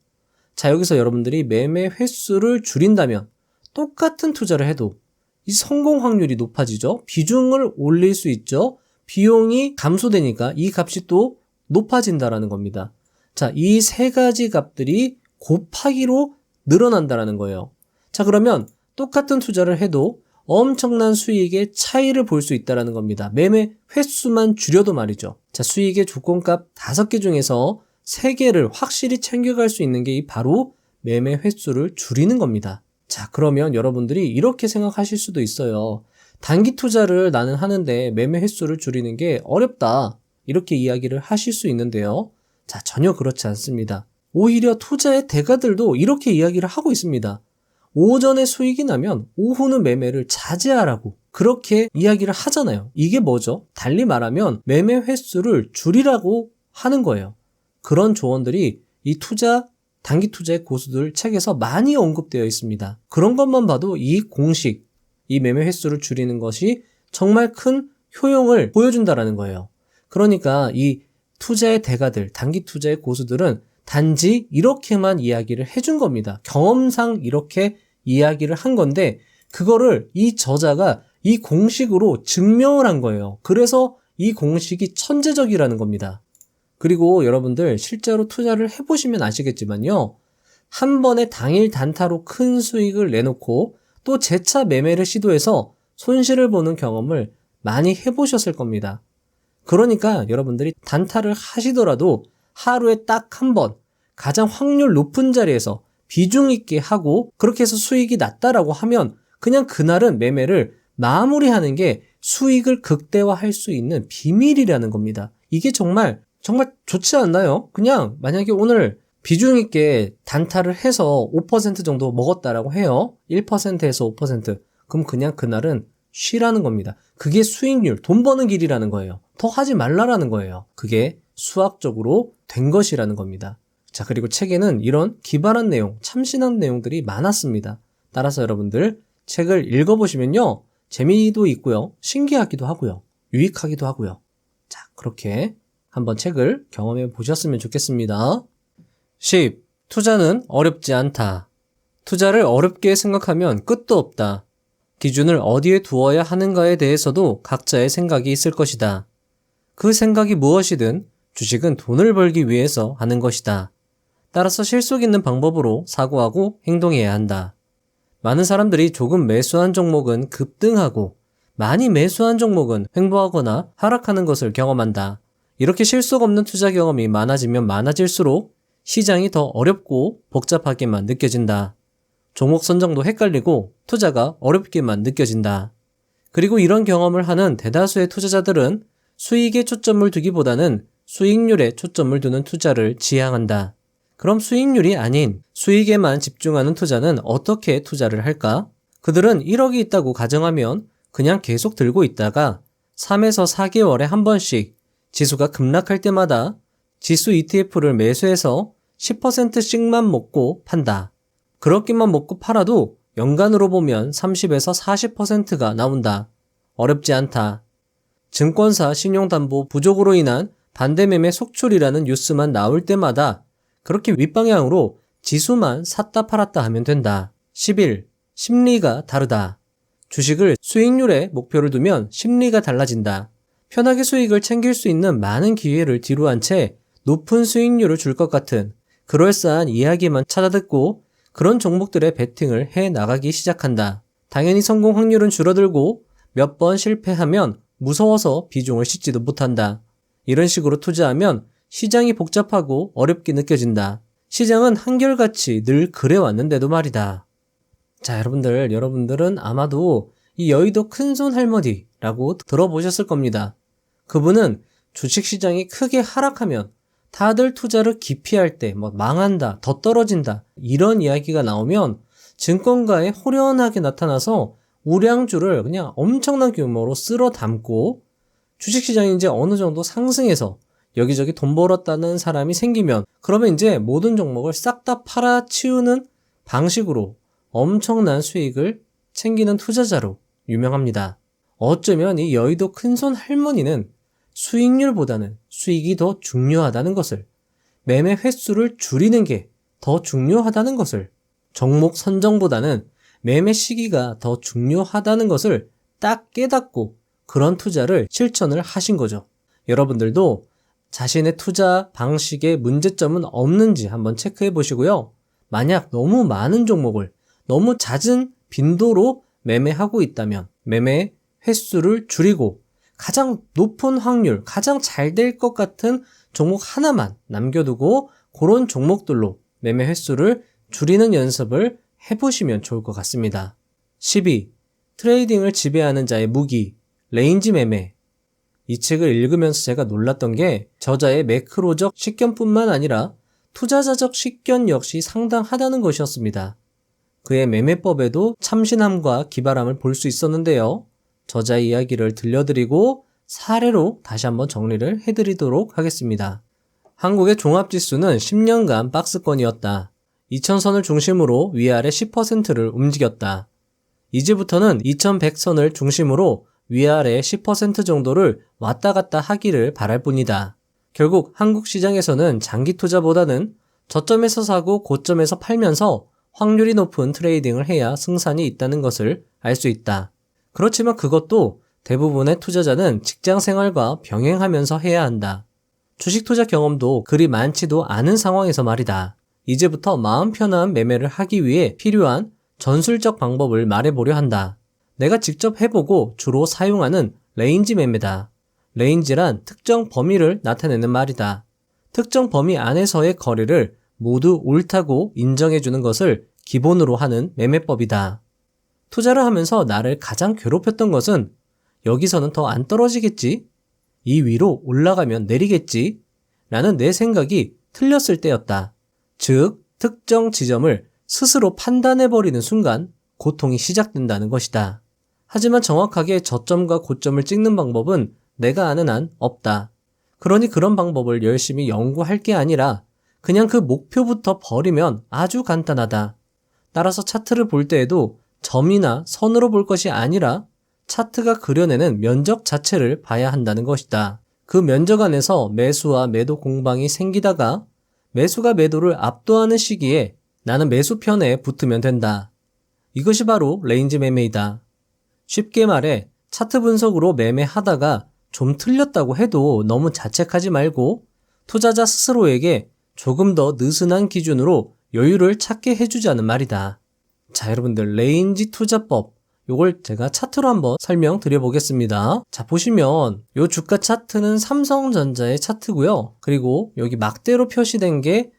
자, 여기서 여러분들이 매매 횟수를 줄인다면 똑같은 투자를 해도 이 성공 확률이 높아지죠. 비중을 올릴 수 있죠. 비용이 감소되니까 이 값이 또 높아진다라는 겁니다. 자, 이 세 가지 값들이 곱하기로 늘어난다라는 거예요. 자, 그러면 똑같은 투자를 해도 엄청난 수익의 차이를 볼 수 있다는 겁니다. 매매 횟수만 줄여도 말이죠. 자, 수익의 조건값 5개 중에서 3개를 확실히 챙겨갈 수 있는 게 바로 매매 횟수를 줄이는 겁니다. 자, 그러면 여러분들이 이렇게 생각하실 수도 있어요. 단기 투자를 나는 하는데 매매 횟수를 줄이는 게 어렵다. 이렇게 이야기를 하실 수 있는데요. 자, 전혀 그렇지 않습니다. 오히려 투자의 대가들도 이렇게 이야기를 하고 있습니다. 오전에 수익이 나면 오후는 매매를 자제하라고 그렇게 이야기를 하잖아요. 이게 뭐죠? 달리 말하면 매매 횟수를 줄이라고 하는 거예요. 그런 조언들이 이 단기 투자의 고수들 책에서 많이 언급되어 있습니다. 그런 것만 봐도 이 공식, 이 매매 횟수를 줄이는 것이 정말 큰 효용을 보여준다라는 거예요. 그러니까 이 투자의 대가들, 단기 투자의 고수들은 단지 이렇게만 이야기를 해준 겁니다. 경험상 이렇게 이야기를 한 건데 그거를 이 저자가 이 공식으로 증명을 한 거예요. 그래서 이 공식이 천재적이라는 겁니다. 그리고 여러분들 실제로 투자를 해보시면 아시겠지만요. 한 번에 당일 단타로 큰 수익을 내놓고 또 재차 매매를 시도해서 손실을 보는 경험을 많이 해보셨을 겁니다. 그러니까 여러분들이 단타를 하시더라도 하루에 딱 한 번 가장 확률 높은 자리에서 비중 있게 하고 그렇게 해서 수익이 났다라고 하면 그냥 그날은 매매를 마무리하는 게 수익을 극대화할 수 있는 비밀이라는 겁니다. 이게 정말 좋지 않나요? 그냥 만약에 오늘 비중 있게 단타를 해서 5% 정도 먹었다라고 해요. 1%에서 5%. 그럼 그냥 그날은 쉬라는 겁니다. 그게 수익률, 돈 버는 길이라는 거예요. 더 하지 말라라는 거예요. 그게 수학적으로 된 것이라는 겁니다. 자, 그리고 책에는 이런 기발한 내용, 참신한 내용들이 많았습니다. 따라서 여러분들 책을 읽어보시면요. 재미도 있고요. 신기하기도 하고요. 유익하기도 하고요. 자, 그렇게 한번 책을 경험해 보셨으면 좋겠습니다. 10. 투자는 어렵지 않다. 투자를 어렵게 생각하면 끝도 없다. 기준을 어디에 두어야 하는가에 대해서도 각자의 생각이 있을 것이다. 그 생각이 무엇이든 주식은 돈을 벌기 위해서 하는 것이다. 따라서 실속 있는 방법으로 사고하고 행동해야 한다. 많은 사람들이 조금 매수한 종목은 급등하고 많이 매수한 종목은 횡보하거나 하락하는 것을 경험한다. 이렇게 실속 없는 투자 경험이 많아지면 많아질수록 시장이 더 어렵고 복잡하게만 느껴진다. 종목 선정도 헷갈리고 투자가 어렵게만 느껴진다. 그리고 이런 경험을 하는 대다수의 투자자들은 수익에 초점을 두기보다는 수익률에 초점을 두는 투자를 지향한다. 그럼 수익률이 아닌 수익에만 집중하는 투자는 어떻게 투자를 할까? 그들은 1억이 있다고 가정하면 그냥 계속 들고 있다가 3에서 4개월에 한 번씩 지수가 급락할 때마다 지수 ETF를 매수해서 10%씩만 먹고 판다. 그렇게만 먹고 팔아도 연간으로 보면 30에서 40%가 나온다. 어렵지 않다. 증권사 신용담보 부족으로 인한 반대매매 속출이라는 뉴스만 나올 때마다 그렇게 윗방향으로 지수만 샀다 팔았다 하면 된다. 11. 심리가 다르다. 주식을 수익률에 목표를 두면 심리가 달라진다. 편하게 수익을 챙길 수 있는 많은 기회를 뒤로한 채 높은 수익률을 줄 것 같은 그럴싸한 이야기만 찾아듣고 그런 종목들의 베팅을 해 나가기 시작한다. 당연히 성공 확률은 줄어들고 몇 번 실패하면 무서워서 비중을 싣지도 못한다. 이런 식으로 투자하면 시장이 복잡하고 어렵게 느껴진다. 시장은 한결같이 늘 그래왔는데도 말이다. 자, 여러분들은 아마도 이 여의도 큰손 할머니라고 들어보셨을 겁니다. 그분은 주식시장이 크게 하락하면 다들 투자를 기피할 때 망한다, 더 떨어진다 이런 이야기가 나오면 증권가에 호련하게 나타나서 우량주를 그냥 엄청난 규모로 쓸어 담고 주식시장이 이제 어느 정도 상승해서 여기저기 돈 벌었다는 사람이 생기면 그러면 이제 모든 종목을 싹 다 팔아치우는 방식으로 엄청난 수익을 챙기는 투자자로 유명합니다. 어쩌면 이 여의도 큰손 할머니는 수익률보다는 수익이 더 중요하다는 것을, 매매 횟수를 줄이는 게 더 중요하다는 것을, 종목 선정보다는 매매 시기가 더 중요하다는 것을 딱 깨닫고 그런 투자를 실천을 하신 거죠. 여러분들도 자신의 투자 방식에 문제점은 없는지 한번 체크해 보시고요. 만약 너무 많은 종목을 너무 잦은 빈도로 매매하고 있다면 매매 횟수를 줄이고 가장 높은 확률, 가장 잘 될 것 같은 종목 하나만 남겨두고 그런 종목들로 매매 횟수를 줄이는 연습을 해보시면 좋을 것 같습니다. 12. 트레이딩을 지배하는 자의 무기, 레인지 매매. 이 책을 읽으면서 제가 놀랐던 게 저자의 매크로적 식견뿐만 아니라 투자자적 식견 역시 상당하다는 것이었습니다. 그의 매매법에도 참신함과 기발함을 볼 수 있었는데요. 저자의 이야기를 들려드리고 사례로 다시 한번 정리를 해드리도록 하겠습니다. 한국의 종합지수는 10년간 박스권이었다. 2000선을 중심으로 위아래 10%를 움직였다. 이제부터는 2100선을 중심으로 위아래 10% 정도를 왔다 갔다 하기를 바랄 뿐이다. 결국 한국 시장에서는 장기 투자보다는 저점에서 사고 고점에서 팔면서 확률이 높은 트레이딩을 해야 승산이 있다는 것을 알 수 있다. 그렇지만 그것도 대부분의 투자자는 직장 생활과 병행하면서 해야 한다. 주식 투자 경험도 그리 많지도 않은 상황에서 말이다. 이제부터 마음 편한 매매를 하기 위해 필요한 전술적 방법을 말해보려 한다. 내가 직접 해보고 주로 사용하는 레인지 매매다. 레인지란 특정 범위를 나타내는 말이다. 특정 범위 안에서의 거래를 모두 옳다고 인정해주는 것을 기본으로 하는 매매법이다. 투자를 하면서 나를 가장 괴롭혔던 것은 여기서는 더 안 떨어지겠지? 이 위로 올라가면 내리겠지? 라는 내 생각이 틀렸을 때였다. 즉, 특정 지점을 스스로 판단해버리는 순간 고통이 시작된다는 것이다. 하지만 정확하게 저점과 고점을 찍는 방법은 내가 아는 한 없다. 그러니 그런 방법을 열심히 연구할 게 아니라 그냥 그 목표부터 버리면 아주 간단하다. 따라서 차트를 볼 때에도 점이나 선으로 볼 것이 아니라 차트가 그려내는 면적 자체를 봐야 한다는 것이다. 그 면적 안에서 매수와 매도 공방이 생기다가 매수가 매도를 압도하는 시기에 나는 매수 편에 붙으면 된다. 이것이 바로 레인지 매매이다. 쉽게 말해 차트 분석으로 매매하다가 좀 틀렸다고 해도 너무 자책하지 말고 투자자 스스로에게 조금 더 느슨한 기준으로 여유를 찾게 해주자는 말이다. 자, 여러분들 레인지 투자법 요걸 제가 차트로 한번 설명드려 보겠습니다. 자, 보시면 요 주가 차트는 삼성전자의 차트고요. 그리고 여기 막대로 표시된 게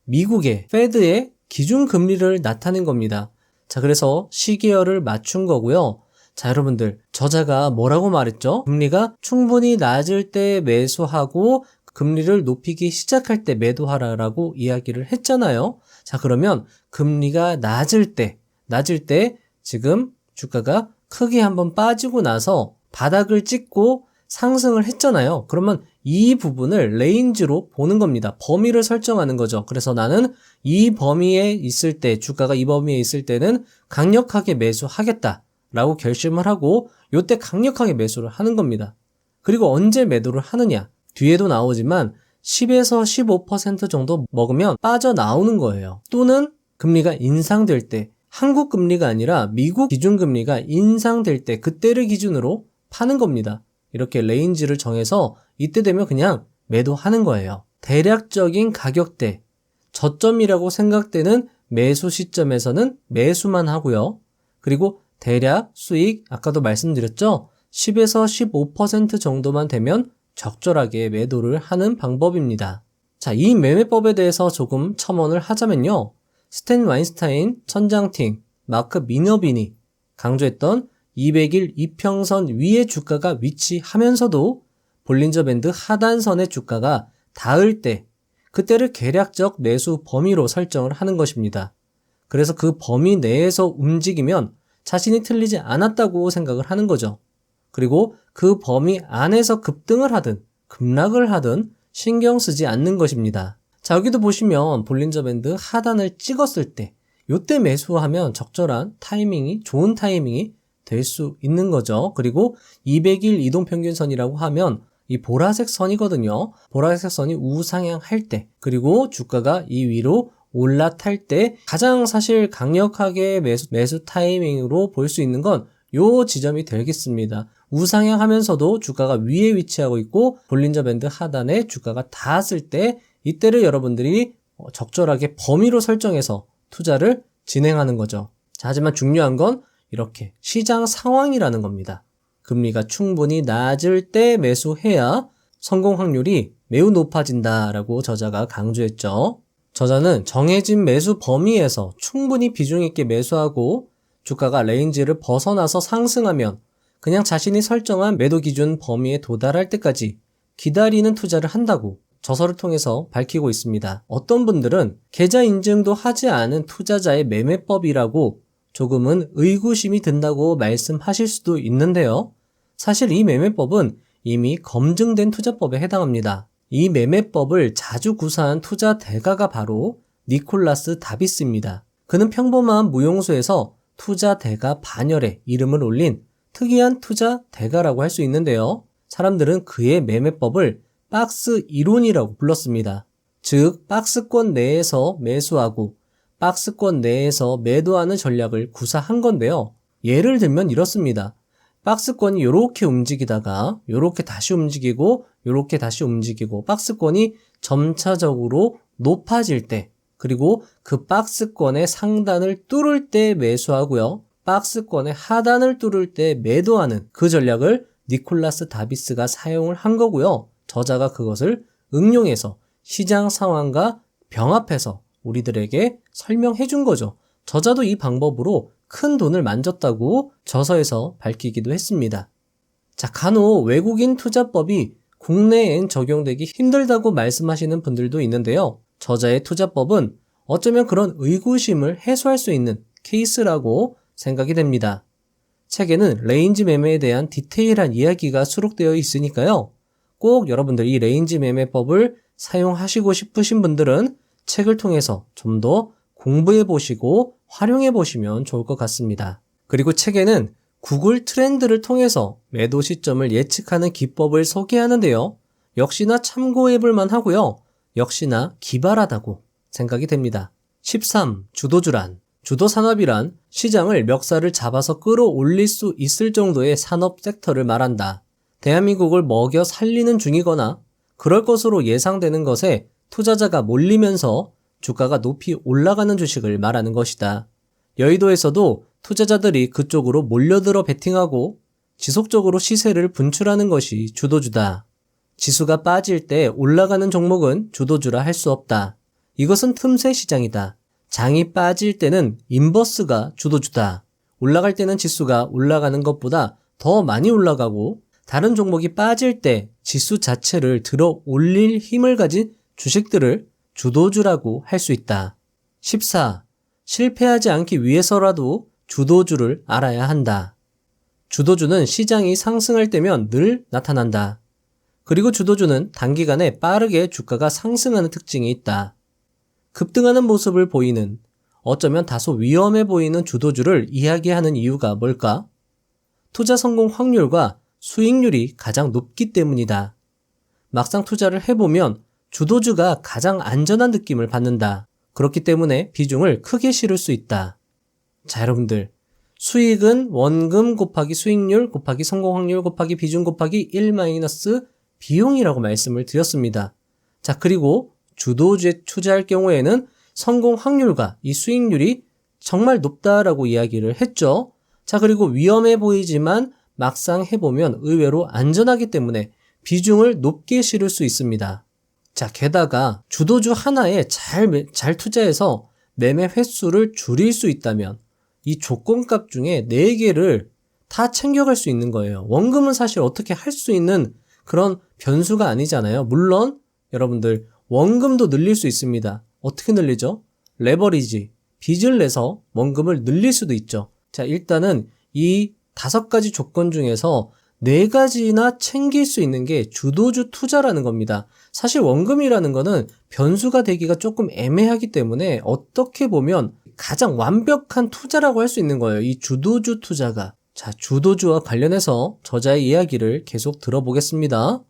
미국의 페드의 기준금리를 나타낸 겁니다. 자, 그래서 시계열을 맞춘 거고요. 자, 여러분들 저자가 뭐라고 말했죠? 금리가 충분히 낮을 때 매수하고 금리를 높이기 시작할 때 매도하라라고 이야기를 했잖아요. 자, 그러면 금리가 낮을 때 지금 주가가 크게 한번 빠지고 나서 바닥을 찍고 상승을 했잖아요. 그러면 이 부분을 레인지로 보는 겁니다. 범위를 설정하는 거죠. 그래서 나는 이 범위에 있을 때, 주가가 이 범위에 있을 때는 강력하게 매수하겠다라고 결심을 하고 요때 강력하게 매수를 하는 겁니다. 그리고 언제 매도를 하느냐? 뒤에도 나오지만 10에서 15% 정도 먹으면 빠져나오는 거예요. 또는 금리가 인상될 때, 한국 금리가 아니라 미국 기준금리가 인상될 때 그때를 기준으로 파는 겁니다. 이렇게 레인지를 정해서 이때 되면 그냥 매도하는 거예요. 대략적인 가격대, 저점이라고 생각되는 매수 시점에서는 매수만 하고요. 그리고 대략 수익, 아까도 말씀드렸죠? 10에서 15% 정도만 되면 적절하게 매도를 하는 방법입니다. 자, 이 매매법에 대해서 조금 첨언을 하자면요. 스탠 와인스타인, 천장팅, 마크 미너빈이 강조했던 200일 이평선 위의 주가가 위치하면서도 볼린저 밴드 하단선의 주가가 닿을 때 그때를 계략적 매수 범위로 설정을 하는 것입니다. 그래서 그 범위 내에서 움직이면 자신이 틀리지 않았다고 생각을 하는 거죠. 그리고 그 범위 안에서 급등을 하든 급락을 하든 신경 쓰지 않는 것입니다. 자, 여기도 보시면 볼린저 밴드 하단을 찍었을 때 요때 매수하면 적절한 타이밍이, 좋은 타이밍이 될 수 있는 거죠. 그리고 200일 이동평균선이라고 하면 이 보라색 선이거든요. 보라색 선이 우상향할 때, 그리고 주가가 이 위로 올라탈 때 가장 사실 강력하게 매수 타이밍으로 볼 수 있는 건 요 지점이 되겠습니다. 우상향하면서도 주가가 위에 위치하고 있고 볼린저 밴드 하단에 주가가 닿았을 때 이때를 여러분들이 적절하게 범위로 설정해서 투자를 진행하는 거죠. 자, 하지만 중요한 건 이렇게 시장 상황이라는 겁니다. 금리가 충분히 낮을 때 매수해야 성공 확률이 매우 높아진다라고 저자가 강조했죠. 저자는 정해진 매수 범위에서 충분히 비중 있게 매수하고 주가가 레인지를 벗어나서 상승하면 그냥 자신이 설정한 매도 기준 범위에 도달할 때까지 기다리는 투자를 한다고 저서를 통해서 밝히고 있습니다. 어떤 분들은 계좌 인증도 하지 않은 투자자의 매매법이라고 조금은 의구심이 든다고 말씀하실 수도 있는데요. 사실 이 매매법은 이미 검증된 투자법에 해당합니다. 이 매매법을 자주 구사한 투자 대가가 바로 니콜라스 다비스입니다. 그는 평범한 무용수에서 투자 대가 반열에 이름을 올린 특이한 투자 대가라고 할 수 있는데요. 사람들은 그의 매매법을 박스 이론이라고 불렀습니다. 즉, 박스권 내에서 매수하고 박스권 내에서 매도하는 전략을 구사한 건데요. 예를 들면 이렇습니다. 박스권이 이렇게 움직이다가 이렇게 다시 움직이고 이렇게 다시 움직이고 박스권이 점차적으로 높아질 때, 그리고 그 박스권의 상단을 뚫을 때 매수하고요. 박스권의 하단을 뚫을 때 매도하는 그 전략을 니콜라스 다비스가 사용을 한 거고요. 저자가 그것을 응용해서 시장 상황과 병합해서 우리들에게 설명해 준 거죠. 저자도 이 방법으로 큰 돈을 만졌다고 저서에서 밝히기도 했습니다. 자, 간혹 외국인 투자법이 국내엔 적용되기 힘들다고 말씀하시는 분들도 있는데요. 저자의 투자법은 어쩌면 그런 의구심을 해소할 수 있는 케이스라고 생각이 됩니다. 책에는 레인지 매매에 대한 디테일한 이야기가 수록되어 있으니까요. 꼭 여러분들 이 레인지 매매법을 사용하시고 싶으신 분들은 책을 통해서 좀 더 공부해 보시고 활용해 보시면 좋을 것 같습니다. 그리고 책에는 구글 트렌드를 통해서 매도 시점을 예측하는 기법을 소개하는데요. 역시나 참고해 볼 만하고요. 역시나 기발하다고 생각이 됩니다. 13. 주도주란. 주도산업이란 시장을 멱살을 잡아서 끌어올릴 수 있을 정도의 산업 섹터를 말한다. 대한민국을 먹여 살리는 중이거나 그럴 것으로 예상되는 것에 투자자가 몰리면서 주가가 높이 올라가는 주식을 말하는 것이다. 여의도에서도 투자자들이 그쪽으로 몰려들어 베팅하고 지속적으로 시세를 분출하는 것이 주도주다. 지수가 빠질 때 올라가는 종목은 주도주라 할 수 없다. 이것은 틈새 시장이다. 장이 빠질 때는 인버스가 주도주다. 올라갈 때는 지수가 올라가는 것보다 더 많이 올라가고 다른 종목이 빠질 때 지수 자체를 들어 올릴 힘을 가진 주식들을 주도주라고 할 수 있다. 14. 실패하지 않기 위해서라도 주도주를 알아야 한다. 주도주는 시장이 상승할 때면 늘 나타난다. 그리고 주도주는 단기간에 빠르게 주가가 상승하는 특징이 있다. 급등하는 모습을 보이는, 어쩌면 다소 위험해 보이는 주도주를 이야기하는 이유가 뭘까? 투자 성공 확률과 수익률이 가장 높기 때문이다. 막상 투자를 해보면 주도주가 가장 안전한 느낌을 받는다. 그렇기 때문에 비중을 크게 실을 수 있다. 자, 여러분들, 수익은 원금 곱하기 수익률 곱하기 성공 확률 곱하기 비중 곱하기 1 마이너스 비용이라고 말씀을 드렸습니다. 자, 그리고 주도주에 투자할 경우에는 성공 확률과 이 수익률이 정말 높다라고 이야기를 했죠. 자, 그리고 위험해 보이지만 막상 해보면 의외로 안전하기 때문에 비중을 높게 실을 수 있습니다. 자, 게다가 주도주 하나에 잘 투자해서 매매 횟수를 줄일 수 있다면 이 조건값 중에 4개를 다 챙겨갈 수 있는 거예요. 원금은 사실 어떻게 할 수 있는 그런 변수가 아니잖아요. 물론 여러분들 원금도 늘릴 수 있습니다. 어떻게 늘리죠? 레버리지, 빚을 내서 원금을 늘릴 수도 있죠. 자, 일단은 이 5가지 조건 중에서 4가지나 챙길 수 있는 게 주도주 투자라는 겁니다. 사실 원금이라는 거는 변수가 되기가 조금 애매하기 때문에 어떻게 보면 가장 완벽한 투자라고 할 수 있는 거예요. 이 주도주 투자가. 자, 주도주와 관련해서 저자의 이야기를 계속 들어보겠습니다.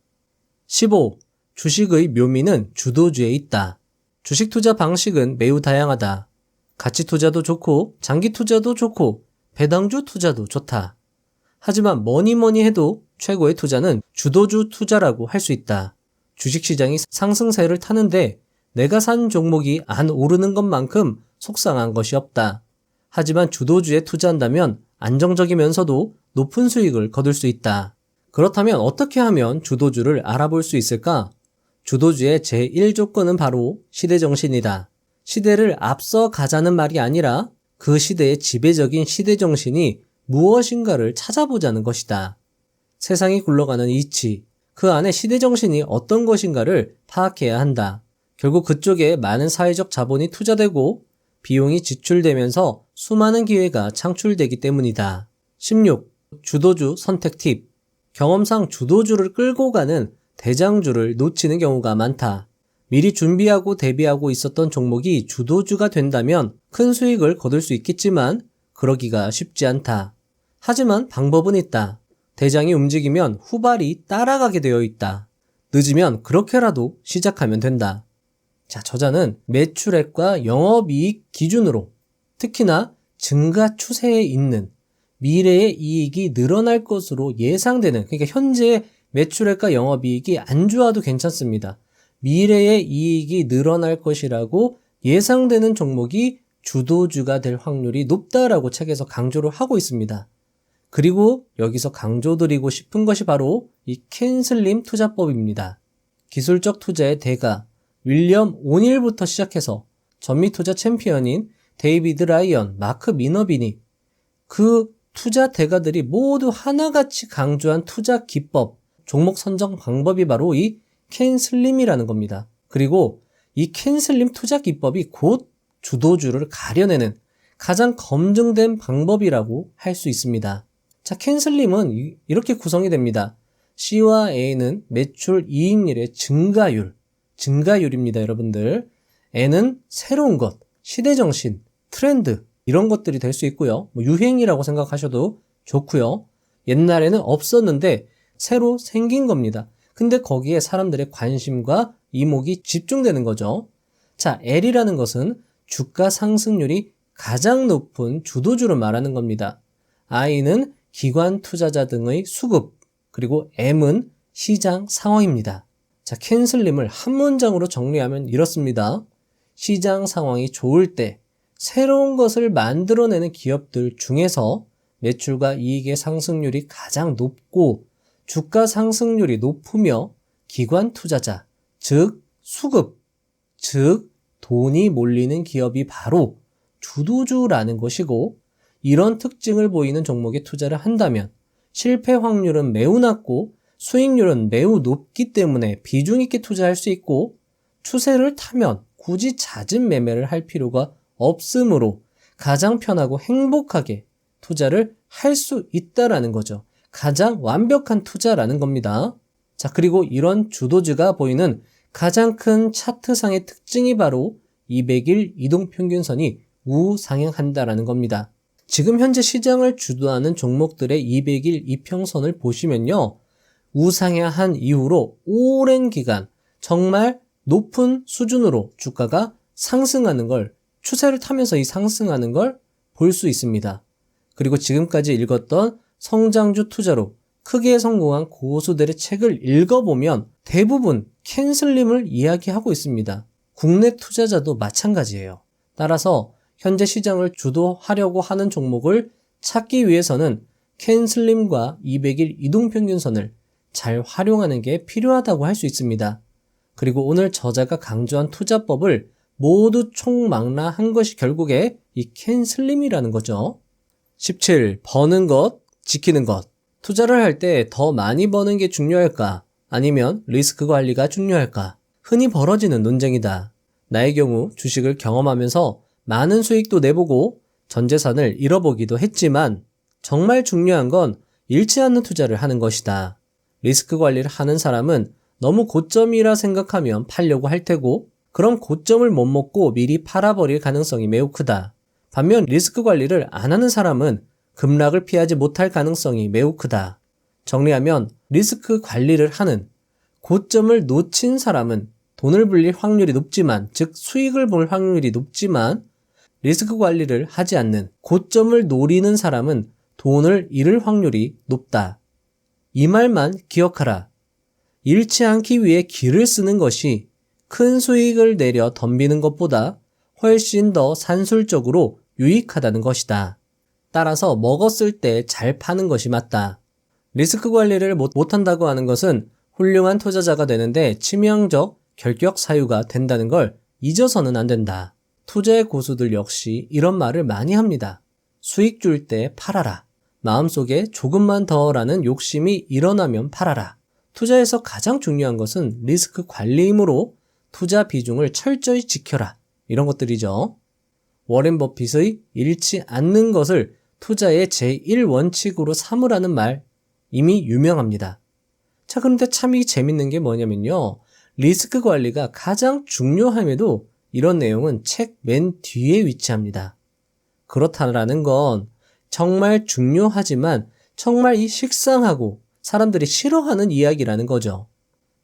15. 주식의 묘미는 주도주에 있다. 주식 투자 방식은 매우 다양하다. 가치 투자도 좋고 장기 투자도 좋고 배당주 투자도 좋다. 하지만 뭐니 해도 최고의 투자는 주도주 투자라고 할 수 있다. 주식시장이 상승세를 타는데 내가 산 종목이 안 오르는 것만큼 속상한 것이 없다. 하지만 주도주에 투자한다면 안정적이면서도 높은 수익을 거둘 수 있다. 그렇다면 어떻게 하면 주도주를 알아볼 수 있을까? 주도주의 제1조건은 바로 시대정신이다. 시대를 앞서 가자는 말이 아니라 그 시대의 지배적인 시대정신이 무엇인가를 찾아보자는 것이다. 세상이 굴러가는 이치, 그 안에 시대정신이 어떤 것인가를 파악해야 한다. 결국 그쪽에 많은 사회적 자본이 투자되고 비용이 지출되면서 수많은 기회가 창출되기 때문이다. 16. 주도주 선택 팁. 경험상 주도주를 끌고 가는 대장주를 놓치는 경우가 많다. 미리 준비하고 대비하고 있었던 종목이 주도주가 된다면 큰 수익을 거둘 수 있겠지만 그러기가 쉽지 않다. 하지만 방법은 있다. 대장이 움직이면 후발이 따라가게 되어 있다. 늦으면 그렇게라도 시작하면 된다. 자, 저자는 매출액과 영업이익 기준으로 특히나 증가 추세에 있는 미래의 이익이 늘어날 것으로 예상되는, 그러니까 현재 매출액과 영업이익이 안 좋아도 괜찮습니다. 미래의 이익이 늘어날 것이라고 예상되는 종목이 주도주가 될 확률이 높다라고 책에서 강조를 하고 있습니다. 그리고 여기서 강조드리고 싶은 것이 바로 이 캔슬림 투자법입니다. 기술적 투자의 대가 윌리엄 오닐부터 시작해서 전미투자 챔피언인 데이비드 라이언, 마크 미너비니, 그 투자 대가들이 모두 하나같이 강조한 투자 기법, 종목 선정 방법이 바로 이 캔슬림이라는 겁니다. 그리고 이 캔슬림 투자 기법이 곧 주도주를 가려내는 가장 검증된 방법이라고 할 수 있습니다. 자, 캔슬림은 이렇게 구성이 됩니다. C와 A는 매출 이익률의 증가율입니다, 여러분들. N은 새로운 것, 시대정신, 트렌드, 이런 것들이 될 수 있고요. 유행이라고 생각하셔도 좋고요. 옛날에는 없었는데 새로 생긴 겁니다. 근데 거기에 사람들의 관심과 이목이 집중되는 거죠. 자, L이라는 것은 주가 상승률이 가장 높은 주도주를 말하는 겁니다. I는 기관 투자자 등의 수급, 그리고 M은 시장 상황입니다. 자, 캔슬림을 한 문장으로 정리하면 이렇습니다. 시장 상황이 좋을 때 새로운 것을 만들어내는 기업들 중에서 매출과 이익의 상승률이 가장 높고 주가 상승률이 높으며 기관 투자자, 즉 수급, 즉 돈이 몰리는 기업이 바로 주도주라는 것이고, 이런 특징을 보이는 종목에 투자를 한다면 실패 확률은 매우 낮고 수익률은 매우 높기 때문에 비중 있게 투자할 수 있고, 추세를 타면 굳이 잦은 매매를 할 필요가 없으므로 가장 편하고 행복하게 투자를 할 수 있다라는 거죠. 가장 완벽한 투자라는 겁니다. 자, 그리고 이런 주도주가 보이는 가장 큰 차트상의 특징이 바로 200일 이동평균선이 우상향한다라는 겁니다. 지금 현재 시장을 주도하는 종목들의 200일 이평선을 보시면요, 우상향한 이후로 오랜 기간 정말 높은 수준으로 주가가 상승하는 걸, 추세를 타면서 이 상승하는 걸 볼 수 있습니다. 그리고 지금까지 읽었던 성장주 투자로 크게 성공한 고수들의 책을 읽어보면 대부분 캔슬림을 이야기하고 있습니다. 국내 투자자도 마찬가지예요. 따라서 현재 시장을 주도하려고 하는 종목을 찾기 위해서는 캔슬림과 200일 이동평균선을 잘 활용하는 게 필요하다고 할 수 있습니다. 그리고 오늘 저자가 강조한 투자법을 모두 총망라한 것이 결국에 이 캔슬림이라는 거죠. 17. 버는 것, 지키는 것. 투자를 할 때 더 많이 버는 게 중요할까? 아니면 리스크 관리가 중요할까? 흔히 벌어지는 논쟁이다. 나의 경우 주식을 경험하면서 많은 수익도 내보고 전 재산을 잃어보기도 했지만 정말 중요한 건 잃지 않는 투자를 하는 것이다. 리스크 관리를 하는 사람은 너무 고점이라 생각하면 팔려고 할 테고 그럼 고점을 못 먹고 미리 팔아버릴 가능성이 매우 크다. 반면 리스크 관리를 안 하는 사람은 급락을 피하지 못할 가능성이 매우 크다. 정리하면 리스크 관리를 하는 고점을 놓친 사람은 돈을 불릴 확률이 높지만, 즉 수익을 볼 확률이 높지만 리스크 관리를 하지 않는 고점을 노리는 사람은 돈을 잃을 확률이 높다. 이 말만 기억하라. 잃지 않기 위해 기를 쓰는 것이 큰 수익을 내려 덤비는 것보다 훨씬 더 산술적으로 유익하다는 것이다. 따라서 먹었을 때 잘 파는 것이 맞다. 리스크 관리를 못한다고 하는 것은 훌륭한 투자자가 되는데 치명적 결격 사유가 된다는 걸 잊어서는 안 된다. 투자의 고수들 역시 이런 말을 많이 합니다. 수익 줄 때 팔아라. 마음속에 조금만 더라는 욕심이 일어나면 팔아라. 투자에서 가장 중요한 것은 리스크 관리이므로 투자 비중을 철저히 지켜라. 이런 것들이죠. 워렌 버핏의 잃지 않는 것을 투자의 제1원칙으로 삼으라는 말 이미 유명합니다. 자, 그런데 참 이 재밌는 게 뭐냐면요. 리스크 관리가 가장 중요함에도 이런 내용은 책 맨 뒤에 위치합니다. 그렇다라는 건 정말 중요하지만 정말 이 식상하고 사람들이 싫어하는 이야기라는 거죠.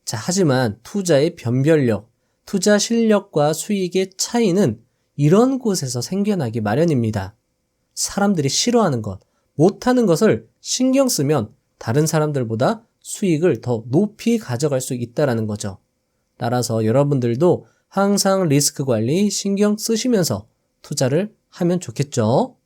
자, 하지만 투자의 변별력, 투자 실력과 수익의 차이는 이런 곳에서 생겨나기 마련입니다. 사람들이 싫어하는 것, 못하는 것을 신경 쓰면 다른 사람들보다 수익을 더 높이 가져갈 수 있다는 거죠. 따라서 여러분들도 항상 리스크 관리 신경 쓰시면서 투자를 하면 좋겠죠.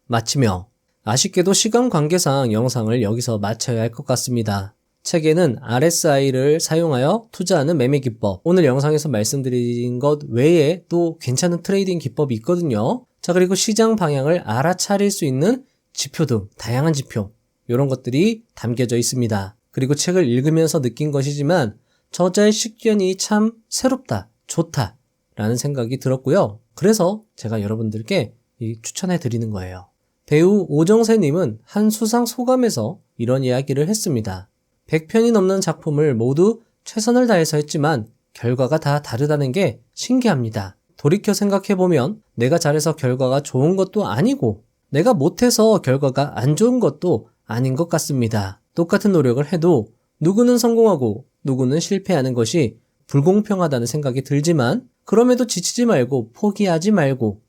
마치며 아쉽게도 시간 관계상 영상을 여기서 마쳐야 할 것 같습니다. 책에는 RSI를 사용하여 투자하는 매매 기법, 오늘 영상에서 말씀드린 것 외에 또 괜찮은 트레이딩 기법이 있거든요. 자, 그리고 시장 방향을 알아차릴 수 있는 지표 등 다양한 지표, 이런 것들이 담겨져 있습니다. 그리고 책을 읽으면서 느낀 것이지만 저자의 식견이 참 새롭다, 좋다 라는 생각이 들었고요. 그래서 제가 여러분들께 추천해 드리는 거예요. 배우 오정세님은 한 수상 소감에서 이런 이야기를 했습니다. 100편이 넘는 작품을 모두 최선을 다해서 했지만 결과가 다 다르다는 게 신기합니다. 돌이켜 생각해보면 내가 잘해서 결과가 좋은 것도 아니고 내가 못해서 결과가 안 좋은 것도 아닌 것 같습니다. 똑같은 노력을 해도 누구는 성공하고 누구는 실패하는 것이 불공평하다는 생각이 들지만 그럼에도 지치지 말고 포기하지 말고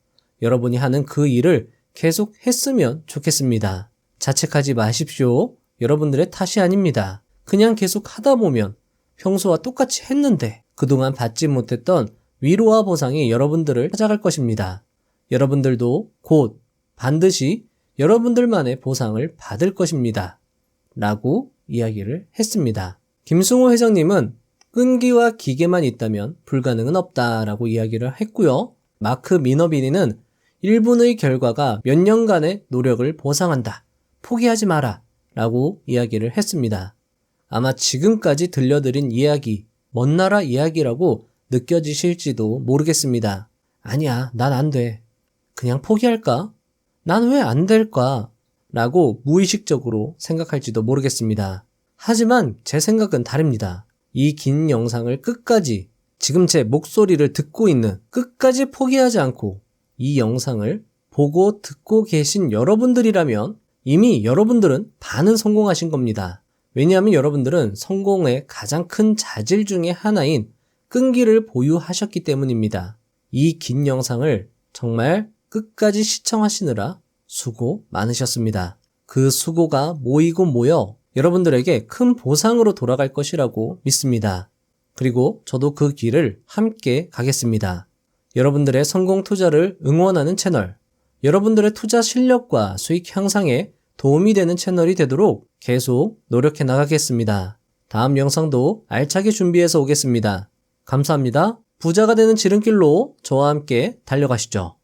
여러분이 하는 그 일을 계속 했으면 좋겠습니다. 자책하지 마십시오. 여러분들의 탓이 아닙니다. 그냥 계속 하다 보면 평소와 똑같이 했는데 그동안 받지 못했던 위로와 보상이 여러분들을 찾아갈 것입니다. 여러분들도 곧 반드시 여러분들만의 보상을 받을 것입니다. 라고 이야기를 했습니다. 김승호 회장님은 끈기와 기계만 있다면 불가능은 없다라고 이야기를 했고요. 마크 미너비니는 1분의 결과가 몇 년간의 노력을 보상한다. 포기하지 마라. 라고 이야기를 했습니다. 아마 지금까지 들려드린 이야기, 먼 나라 이야기라고 느껴지실지도 모르겠습니다. 아니야, 난 안 돼. 그냥 포기할까? 난 왜 안 될까? 라고 무의식적으로 생각할지도 모르겠습니다. 하지만 제 생각은 다릅니다. 이 긴 영상을 끝까지 지금 제 목소리를 듣고 있는 끝까지 포기하지 않고 이 영상을 보고 듣고 계신 여러분들이라면 이미 여러분들은 반은 성공하신 겁니다. 왜냐하면 여러분들은 성공의 가장 큰 자질 중에 하나인 끈기를 보유하셨기 때문입니다. 이 긴 영상을 정말 끝까지 시청하시느라 수고 많으셨습니다. 그 수고가 모이고 모여 여러분들에게 큰 보상으로 돌아갈 것이라고 믿습니다. 그리고 저도 그 길을 함께 가겠습니다. 여러분들의 성공 투자를 응원하는 채널, 여러분들의 투자 실력과 수익 향상에 도움이 되는 채널이 되도록 계속 노력해 나가겠습니다. 다음 영상도 알차게 준비해서 오겠습니다. 감사합니다. 부자가 되는 지름길로 저와 함께 달려가시죠.